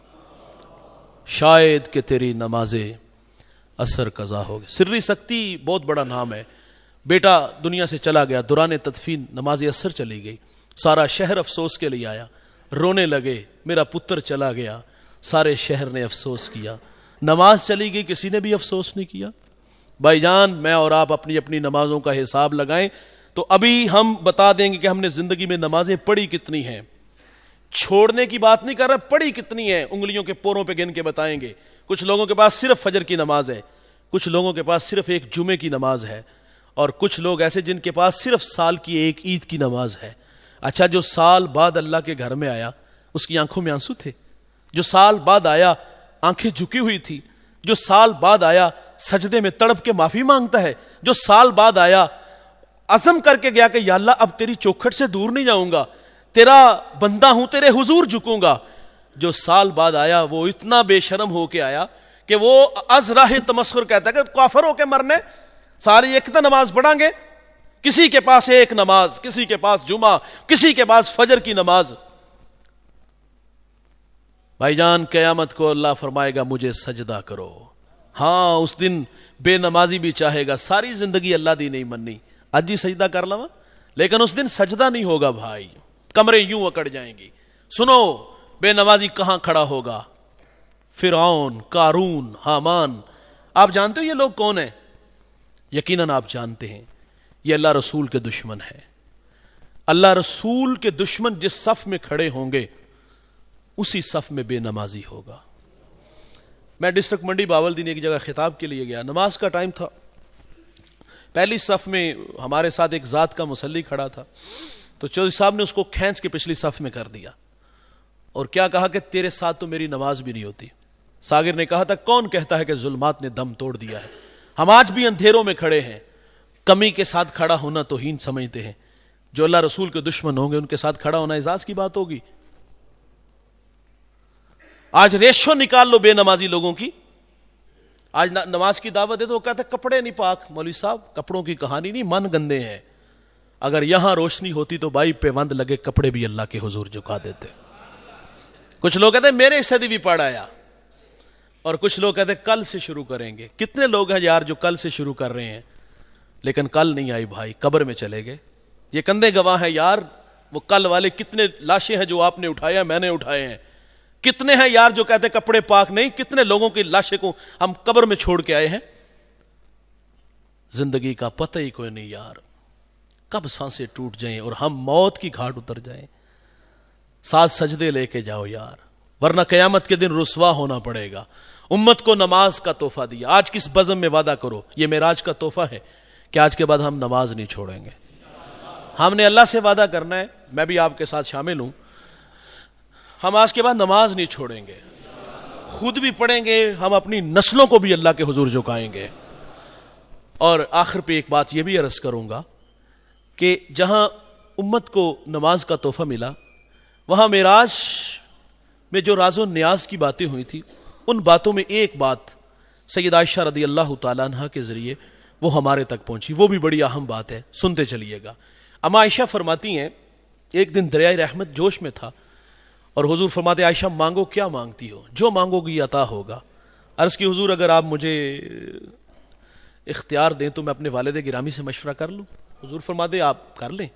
شاید کہ تیری نماز عصر قضا ہو گئی. سری سکتی بہت بڑا نام ہے. بیٹا دنیا سے چلا گیا, دوران تدفین نماز عصر چلی گئی, سارا شہر افسوس کے لیے آیا, رونے لگے میرا پتر چلا گیا, سارے شہر نے افسوس کیا. نماز چلی گئی, کسی نے بھی افسوس نہیں کیا. بھائی جان, میں اور آپ اپنی اپنی نمازوں کا حساب لگائیں تو ابھی ہم بتا دیں گے کہ ہم نے زندگی میں نمازیں پڑھی کتنی ہیں. چھوڑنے کی بات نہیں کر رہا, پڑھی کتنی ہیں انگلیوں کے پوروں پہ گن کے بتائیں گے. کچھ لوگوں کے پاس صرف فجر کی نماز ہے, کچھ لوگوں کے پاس صرف ایک جمعے کی نماز ہے, اور کچھ لوگ ایسے جن کے پاس صرف سال کی ایک عید کی نماز ہے. اچھا, جو سال بعد اللہ کے گھر میں آیا اس کی آنکھوں میں آنسو تھے؟ جو سال بعد آیا آنکھیں جھکی ہوئی تھی؟ جو سال بعد آیا سجدے میں تڑپ کے معافی مانگتا ہے؟ جو سال بعد آیا عزم کر کے گیا کہ یا اللہ اب تیری چوکھٹ سے دور نہیں جاؤں گا, تیرا بندہ ہوں, تیرے حضور جھکوں گا. جو سال بعد آیا وہ اتنا بے شرم ہو کے آیا کہ وہ از راہ تمسخر کہتا ہے کہ کافر ہو کے مرنے, ساری ایک تو نماز پڑھیں گے, کسی کے پاس ایک نماز, کسی کے پاس جمعہ, کسی کے پاس فجر کی نماز. بھائی جان, قیامت کو اللہ فرمائے گا مجھے سجدہ کرو. ہاں, اس دن بے نمازی بھی چاہے گا ساری زندگی اللہ دی نہیں مننی, اج ہی سجدہ کر لوا, لیکن اس دن سجدہ نہیں ہوگا بھائی, کمرے یوں اکڑ جائیں گی. سنو, بے نمازی کہاں کھڑا ہوگا؟ فرعون, قارون, حامان. آپ جانتے ہو یہ لوگ کون ہیں؟ یقیناً آپ جانتے ہیں, یہ اللہ رسول کے دشمن ہے. اللہ رسول کے دشمن جس صف میں کھڑے ہوں گے اسی صف میں بے نمازی ہوگا. میں ڈسٹرکٹ منڈی باولدین ایک جگہ خطاب کے لیے گیا, نماز کا ٹائم تھا. پہلی صف میں ہمارے ساتھ ایک ذات کا مصلی کھڑا تھا, تو چودھری صاحب نے اس کو کھینچ کے پچھلی صف میں کر دیا اور کیا کہا کہ تیرے ساتھ تو میری نماز بھی نہیں ہوتی. ساگر نے کہا تھا کون کہتا ہے کہ ظلمات نے دم توڑ دیا ہے؟ ہم آج بھی اندھیروں میں کھڑے ہیں. کمی کے ساتھ کھڑا ہونا توہین سمجھتے ہیں. جو اللہ رسول کے دشمن ہوں گے ان کے ساتھ کھڑا ہونا اعزاز کی بات ہوگی. آج ریشو نکال لو بے نمازی لوگوں کی. آج نماز کی دعوت دے تو وہ کہتے ہیں کپڑے نہیں پاک. مولوی صاحب, کپڑوں کی کہانی نہیں, من گندے ہیں. اگر یہاں روشنی ہوتی تو بھائی پیوند لگے کپڑے بھی اللہ کے حضور جھکا دیتے. کچھ لوگ کہتے ہیں میرے حصے بھی پڑھ آیا, اور کچھ لوگ کہتے ہیں کل سے شروع کریں گے. کتنے لوگ ہیں یار جو کل سے شروع کر رہے ہیں لیکن کل نہیں آئی بھائی, قبر میں چلے گئے. یہ کندھے گواہ ہیں یار, وہ کل والے کتنے لاشیں ہیں جو آپ نے اٹھایا, میں نے اٹھائے ہیں. کتنے ہیں یار جو کہتے ہیں کپڑے پاک نہیں, کتنے لوگوں کی لاشیں کو ہم قبر میں چھوڑ کے آئے ہیں. زندگی کا پتہ ہی کوئی نہیں یار, کب سانسیں ٹوٹ جائیں اور ہم موت کی گھاٹ اتر جائیں. ساتھ سجدے لے کے جاؤ یار, ورنہ قیامت کے دن رسوا ہونا پڑے گا. امت کو نماز کا تحفہ دیا, آج کس بزم میں وعدہ کرو, یہ معراج کا تحفہ ہے کہ آج کے بعد ہم نماز نہیں چھوڑیں گے. ہم نے اللہ سے وعدہ کرنا ہے, میں بھی آپ کے ساتھ شامل ہوں, ہم آج کے بعد نماز نہیں چھوڑیں گے, خود بھی پڑھیں گے, ہم اپنی نسلوں کو بھی اللہ کے حضور جھکائیں گے. اور آخر پہ ایک بات یہ بھی عرض کروں گا کہ جہاں امت کو نماز کا تحفہ ملا, وہاں معراج میں جو راز و نیاز کی باتیں ہوئی تھی, ان باتوں میں ایک بات سیدہ عائشہ رضی اللہ تعالیٰ عنہ کے ذریعے وہ ہمارے تک پہنچی, وہ بھی بڑی اہم بات ہے, سنتے چلیے گا. اما عائشہ فرماتی ہیں ایک دن دریائے رحمت جوش میں تھا اور حضور فرماتے عائشہ مانگو, کیا مانگتی ہو, جو مانگو گی عطا ہوگا. عرض کی حضور اگر آپ مجھے اختیار دیں تو میں اپنے والد گرامی سے مشورہ کر لوں. حضور فرماتے آپ کر لیں.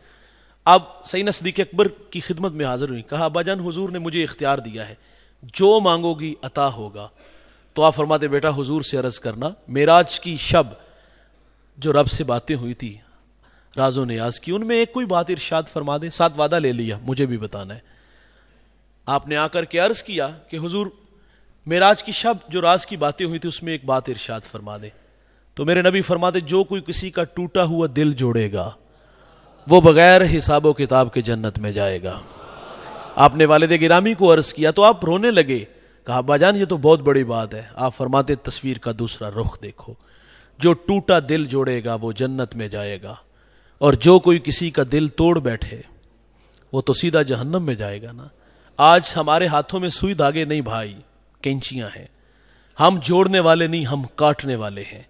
اب سیدنا صدیق اکبر کی خدمت میں حاضر ہوئی, کہا ابا جان حضور نے مجھے اختیار دیا ہے, جو مانگو گی عطا ہوگا. تو آپ فرماتے بیٹا حضور سے عرض کرنا معراج کی شب جو رب سے باتیں ہوئی تھی راز و نیاز کی, ان میں ایک کوئی بات ارشاد فرما دے. ساتھ وعدہ لے لیا, مجھے بھی بتانا ہے. آپ نے آ کر کے عرض کیا کہ حضور معراج کی شب جو راز کی باتیں ہوئی تھی اس میں ایک بات ارشاد فرما دے. تو میرے نبی فرماتے جو کوئی کسی کا ٹوٹا ہوا دل جوڑے گا وہ بغیر حساب و کتاب کے جنت میں جائے گا. آپ نے والد گرامی کو عرض کیا تو آپ رونے لگے. کہا ابا جان یہ تو بہت بڑی بات ہے. آپ فرماتے تصویر کا دوسرا رخ دیکھو, جو ٹوٹا دل جوڑے گا وہ جنت میں جائے گا, اور جو کوئی کسی کا دل توڑ بیٹھے وہ تو سیدھا جہنم میں جائے گا نا. آج ہمارے ہاتھوں میں سوئی دھاگے نہیں بھائی, کینچیاں ہیں. ہم جوڑنے والے نہیں, ہم کاٹنے والے ہیں.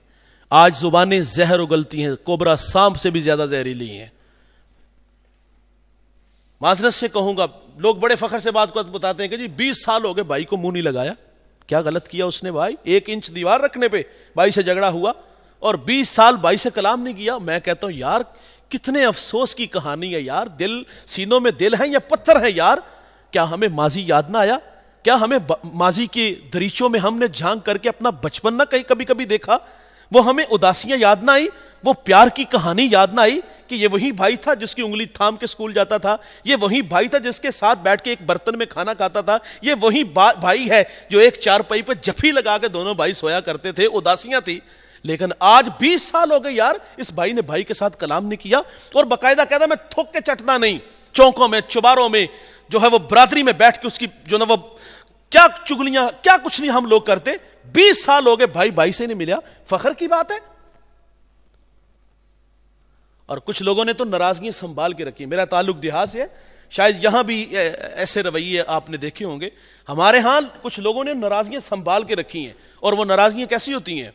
آج زبانیں زہر اگلتی ہیں, کوبرا سانپ سے بھی زیادہ زہریلی ہیں. معذرت سے کہوں گا, لوگ بڑے فخر سے بات کو بتاتے ہیں کہ جی 20 سال ہو گئے بھائی کو منہ نہیں لگایا. کیا غلط کیا اس نے بھائی؟ 1 انچ دیوار رکھنے پہ بھائی سے جھگڑا ہوا اور 20 سال بھائی سے کلام نہیں کیا. میں کہتا ہوں یار کتنے افسوس کی کہانی ہے یار. دل سینوں میں دل ہے یا پتھر ہے یار؟ کیا ہمیں ماضی یاد نہ آیا؟ کیا ہمیں ماضی کے دریچوں میں ہم نے جھانک کر کے اپنا بچپن نہ کہیں کبھی کبھی دیکھا؟ وہ ہمیں اداسیاں یاد نہ آئی؟ وہ پیار کی کہانی یاد نہ آئی کہ یہ وہی بھائی تھا جس کی انگلی تھام کے اسکول جاتا تھا؟ یہ وہی بھائی تھا جس کے ساتھ بیٹھ کے ایک برتن میں کھانا کھاتا تھا؟ یہ وہی بھائی ہے جو ایک چارپائی پہ جفی لگا کے دونوں بھائی سویا کرتے تھے؟ اداسیاں تھی. لیکن آج 20 سال ہو گئے یار, اس بھائی نے بھائی کے ساتھ کلام نہیں کیا. اور باقاعدہ کہتا میں تھوک کے چٹنا نہیں, چوکوں میں چوباروں میں جو ہے وہ برادری میں بیٹھ کے اس کی جو نا وہ کیا چگلیاں کیا کچھ نہیں ہم لوگ کرتے. 20 سال ہو گئے بھائی سے نہیں ملیا, فخر کی بات ہے. اور کچھ لوگوں نے تو ناراضگیاں سنبھال کے رکھی. میرا تعلق دیہات سے ہے, شاید یہاں بھی ایسے رویے آپ نے دیکھے ہوں گے. ہمارے ہاں کچھ لوگوں نے ناراضگیاں سنبھال کے رکھی ہیں. اور وہ ناراضگیاں کیسی ہوتی ہیں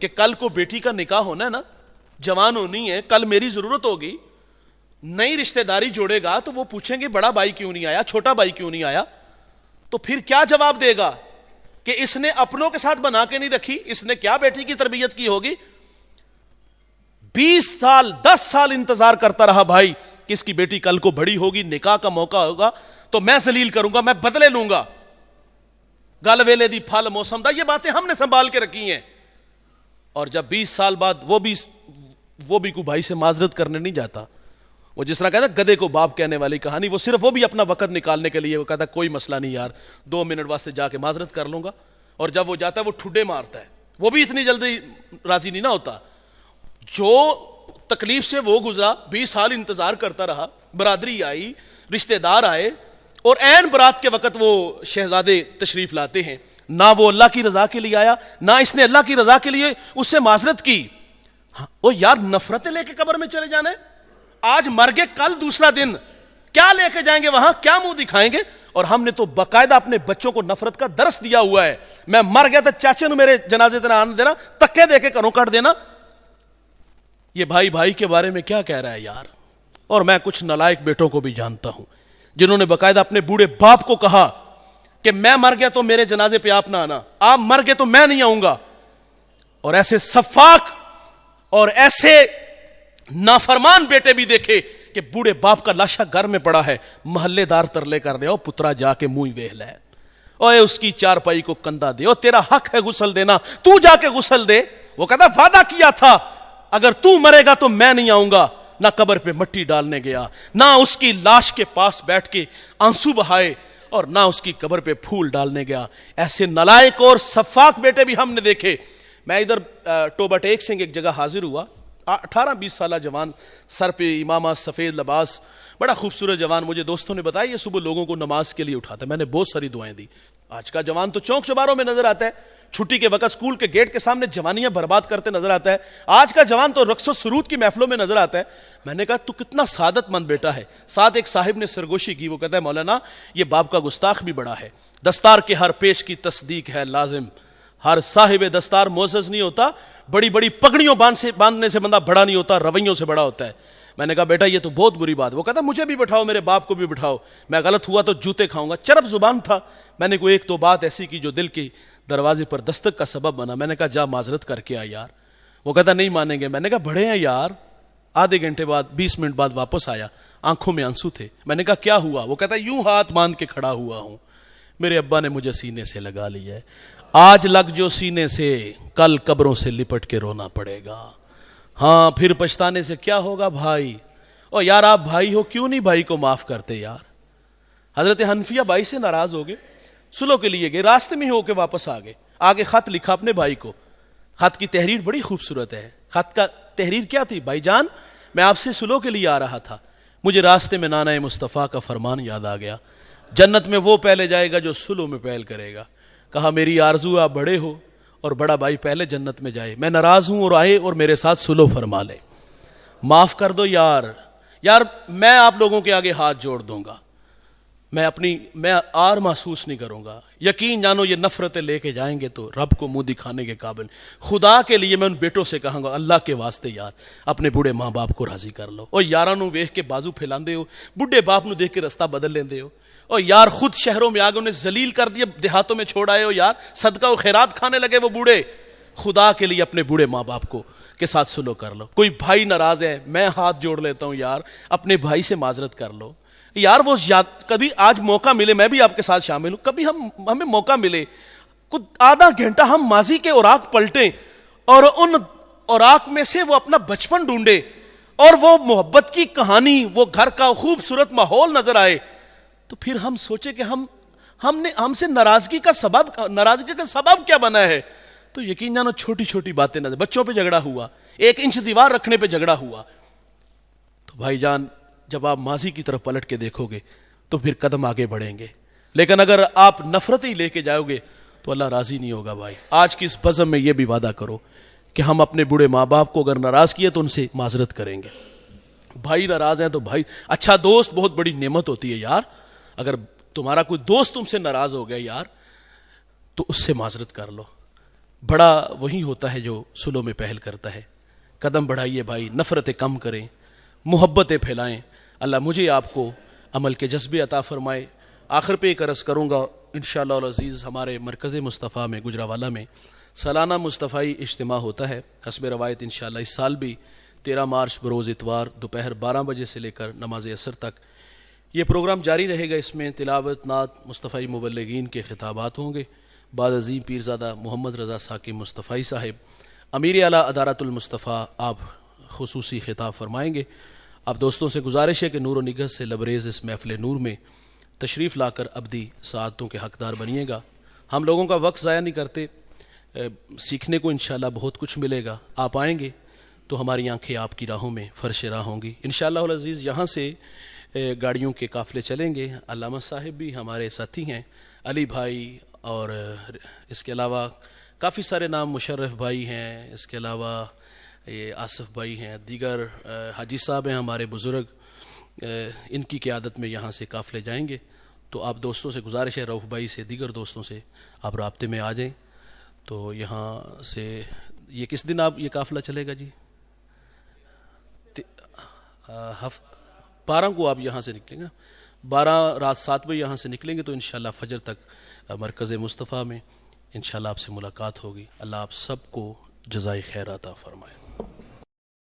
کہ کل کو بیٹی کا نکاح ہونا ہے نا, جوان ہونی ہے, کل میری ضرورت ہوگی, نئی رشتہ داری جوڑے گا تو وہ پوچھیں گے بڑا بھائی کیوں نہیں آیا, چھوٹا بھائی کیوں نہیں آیا. تو پھر کیا جواب دے گا کہ اس نے اپنوں کے ساتھ بنا کے نہیں رکھی, اس نے کیا بیٹی کی تربیت کی ہوگی. 20 سال 10 سال انتظار کرتا رہا بھائی کہ اس کی بیٹی کل کو بڑی ہوگی, نکاح کا موقع ہوگا تو میں ذلیل کروں گا, میں بدلے لوں گا. گل ویلے دی پھل موسم دا, یہ باتیں ہم نے سنبھال کے رکھی ہیں. اور جب 20 سال بعد وہ بھی کوئی بھائی سے معذرت کرنے نہیں جاتا. وہ جس طرح کہتا ہے گدے کو باپ کہنے والی کہانی, وہ صرف وہ بھی اپنا وقت نکالنے کے لیے وہ کہتا ہے کوئی مسئلہ نہیں یار, 2 منٹ واسطے جا کے معذرت کر لوں گا. اور جب وہ جاتا ہے وہ ٹھڈے مارتا ہے. وہ بھی اتنی جلدی راضی نہیں نہ ہوتا. جو تکلیف سے وہ گزرا, 20 سال انتظار کرتا رہا, برادری آئی, رشتہ دار آئے, اور عین برات کے وقت وہ شہزادے تشریف لاتے ہیں. نہ وہ اللہ کی رضا کے لیے آیا, نہ اس نے اللہ کی رضا کے لیے اس سے معذرت کی. وہ یار نفرتیں لے کے قبر میں چلے جانا ہے. آج مر گئے, کل دوسرا دن, کیا لے کے جائیں گے وہاں, کیا منہ دکھائیں گے. اور ہم نے تو باقاعدہ اپنے بچوں کو نفرت کا درس دیا ہوا ہے. میں مر گیا تو چاچے نے میرے جنازے تے آنے دینا, تکے دے کے گھروں کٹ دینا. یہ بھائی کے بارے میں کیا کہہ رہا ہے یار. اور میں کچھ نالائق بیٹوں کو بھی جانتا ہوں جنہوں نے باقاعدہ اپنے بوڑھے باپ کو کہا کہ میں مر گیا تو میرے جنازے پہ آپ نہ آنا, آپ مر گئے تو میں نہیں آؤں گا. اور ایسے سفاک اور ایسے نافرمان بیٹے بھی دیکھے کہ بوڑھے باپ کا لاشا گھر میں پڑا ہے, محلے دار ترلے کر رہے ہو پترا جا کے منہ ویہ لے, اوے اس کی چارپائی کو کندھا دے, او تیرا حق ہے غسل دینا, تو جا کے غسل دے. وہ کہتا وعدہ کیا تھا اگر تو مرے گا تو میں نہیں آؤں گا. نہ قبر پہ مٹی ڈالنے گیا, نہ اس کی لاش کے پاس بیٹھ کے آنسو بہائے, اور نہ اس کی قبر پہ پھول ڈالنے گیا. ایسے نالائق اور سفاک بیٹے بھی ہم نے دیکھے. میں ادھر ٹوبہ ٹیک سنگھ ایک جگہ حاضر ہوا, 18-20 سالہ جوان, سر پہ امامہ, سفید لباس, بڑا خوبصورت جوان. مجھے دوستوں نے بتایا یہ صبح لوگوں کو نماز کے لیے اٹھاتا ہے. میں نے بہت ساری دعائیں دی. آج کا جوان تو چوک چوباروں میں نظر آتا ہے, چھٹی کے وقت اسکول کے گیٹ کے سامنے جوانیاں برباد کرتے نظر آتا ہے. آج کا جوان تو رقص و سرود کی محفلوں میں نظر آتا ہے. میں نے کہا تو کتنا سعادت مند بیٹا ہے. ساتھ ایک صاحب نے سرگوشی کی, وہ کہتا ہے مولانا یہ باپ کا گستاخ بھی بڑا ہے. دستار کے ہر پیش کی تصدیق ہے لازم, ہر صاحب دستار معزز نہیں ہوتا, بڑی بڑی پگڑیوں باندھنے سے بندہ بڑا نہیں ہوتا, رویوں سے بڑا ہوتا ہے. میں نے کہا بیٹا یہ تو بہت بری بات. وہ کہتا مجھے بھی بٹھاؤ, میرے باپ کو بھی بٹھاؤ, میں غلط ہوا تو جوتے کھاؤں گا. چرب زبان تھا. میں نے کوئی 1-2 بات ایسی کی جو دل کی دروازے پر دستک کا سبب بنا. میں نے کہا جا معذرت کر کے آ یار. وہ کہتا نہیں مانیں گے. میں نے کہا بڑے ہیں یار. آدھے گھنٹے بعد 20 منٹ بعد واپس آیا, آنکھوں میں آنسو تھے. میں نے کہا کیا ہوا؟ وہ کہتا یوں ہاتھ باندھ کے کھڑا ہوا ہوں, میرے ابا نے مجھے سینے سے لگا لیا ہے, آج لگ جو سینے سے کل قبروں سے لپٹ کے رونا پڑے گا. ہاں پھر پچھتانے سے کیا ہوگا بھائی. اور یار آپ بھائی ہو, کیوں نہیں بھائی کو معاف کرتے یار. حضرت حنفیہ بھائی سے ناراض ہو گئے, صلح کے لیے گئے, راستے میں ہو کے واپس آ گئے, آگے خط لکھا اپنے بھائی کو. خط کی تحریر بڑی خوبصورت ہے. خط کا تحریر کیا تھی؟ بھائی جان میں آپ سے صلح کے لیے آ رہا تھا, مجھے راستے میں نانا مصطفیٰ کا فرمان یاد آ گیا, جنت میں وہ پہلے جائے گا جو صلح میں پہل کرے گا. کہا میری آرزو آپ بڑے ہو اور بڑا بھائی پہلے جنت میں جائے, میں ناراض ہوں اور آئے اور میرے ساتھ صلح فرما لے. معاف کر دو یار, یار میں آپ لوگوں کے آگے ہاتھ جوڑ دوں گا, میں آر محسوس نہیں کروں گا. یقین جانو یہ نفرتیں لے کے جائیں گے تو رب کو منہ دکھانے کے قابل. خدا کے لیے میں ان بیٹوں سے کہوں گا اللہ کے واسطے یار اپنے بوڑھے ماں باپ کو راضی کر لو. اور یاراں نو ویکھ کے بازو پھیلاندے ہو, بڈھے باپ نو دیکھ کے رستہ بدل لیندے ہو, اور یار خود شہروں میں آگے انہیں ذلیل کر دیا, دیہاتوں میں چھوڑ آئے ہو یار, صدقہ و خیرات کھانے لگے وہ بوڑھے. خدا کے لیے اپنے بوڑھے ماں باپ کو کے ساتھ صلح کر لو. کوئی بھائی ناراض ہے, میں ہاتھ جوڑ لیتا ہوں یار اپنے بھائی سے معذرت کر لو یار. وہ کبھی آج موقع ملے, میں بھی آپ کے ساتھ شامل ہوں, کبھی ہمیں موقع ملے کچھ آدھا گھنٹہ ہم ماضی کے اوراق پلٹیں اور ان اوراق میں سے وہ اپنا بچپن ڈھونڈے اور وہ محبت کی کہانی, وہ گھر کا خوبصورت ماحول نظر آئے, تو پھر ہم سوچے کہ ہم سے ناراضگی کا سبب کیا بنا ہے. تو یقین جانو چھوٹی چھوٹی باتیں نظر, بچوں پہ جھگڑا ہوا, 1 انچ دیوار رکھنے پہ جھگڑا ہوا. تو بھائی جان جب آپ ماضی کی طرف پلٹ کے دیکھو گے تو پھر قدم آگے بڑھیں گے, لیکن اگر آپ نفرت ہی لے کے جاؤ گے تو اللہ راضی نہیں ہوگا. بھائی آج کی اس بزم میں یہ بھی وعدہ کرو کہ ہم اپنے بوڑھے ماں باپ کو اگر ناراض کیے تو ان سے معذرت کریں گے. بھائی ناراض ہیں تو بھائی, اچھا دوست بہت بڑی نعمت ہوتی ہے یار. اگر تمہارا کوئی دوست تم سے ناراض ہو گیا یار تو اس سے معذرت کر لو. بڑا وہی ہوتا ہے جو صلح میں پہل کرتا ہے. قدم بڑھائیے بھائی, نفرتیں کم کریں, محبتیں پھیلائیں. اللہ مجھے آپ کو عمل کے جذبے عطا فرمائے. آخر پہ ایک عرض کروں گا, انشاءاللہ العزیز ہمارے مرکز مصطفیٰ میں گجرانوالہ میں سالانہ مصطفیٰ اجتماع ہوتا ہے حسب روایت. انشاءاللہ اس سال بھی 13 مارچ بروز اتوار دوپہر 12 بجے سے لے کر نماز عصر تک یہ پروگرام جاری رہے گا. اس میں تلاوت, نعت, مصطفی مبلغین کے خطابات ہوں گے. بعد عظیم پیرزادہ محمد رضا ساکی مصطفی صاحب امیر اعلیٰ ادارت المصطفیٰ آپ خصوصی خطاب فرمائیں گے. آپ دوستوں سے گزارش ہے کہ نور و نگہت سے لبریز اس محفل نور میں تشریف لا کر ابدی سعادتوں کے حقدار بنیے گا. ہم لوگوں کا وقت ضائع نہیں کرتے, سیکھنے کو انشاءاللہ بہت کچھ ملے گا. آپ آئیں گے تو ہماری آنکھیں آپ کی راہوں میں فرش راہ ہوں گی انشاءاللہ العزیز. یہاں سے گاڑیوں کے قافلے چلیں گے. علامہ صاحب بھی ہمارے ساتھی ہیں, علی بھائی, اور اس کے علاوہ کافی سارے نام, مشرف بھائی ہیں, اس کے علاوہ یہ آصف بھائی ہیں, دیگر حاجی صاحب ہیں ہمارے بزرگ, ان کی قیادت میں یہاں سے قافلے جائیں گے. تو آپ دوستوں سے گزارش ہے, رؤف بھائی سے, دیگر دوستوں سے آپ رابطے میں آ جائیں. تو یہاں سے یہ کس دن آپ یہ قافلہ چلے گا جی؟ 12 کو آپ یہاں سے نکلیں گے, 12 رات 7 بجے یہاں سے نکلیں گے تو انشاءاللہ فجر تک مرکز مصطفیٰ میں انشاءاللہ آپ سے ملاقات ہوگی. اللہ آپ سب کو جزائے خیر عطا فرمائے.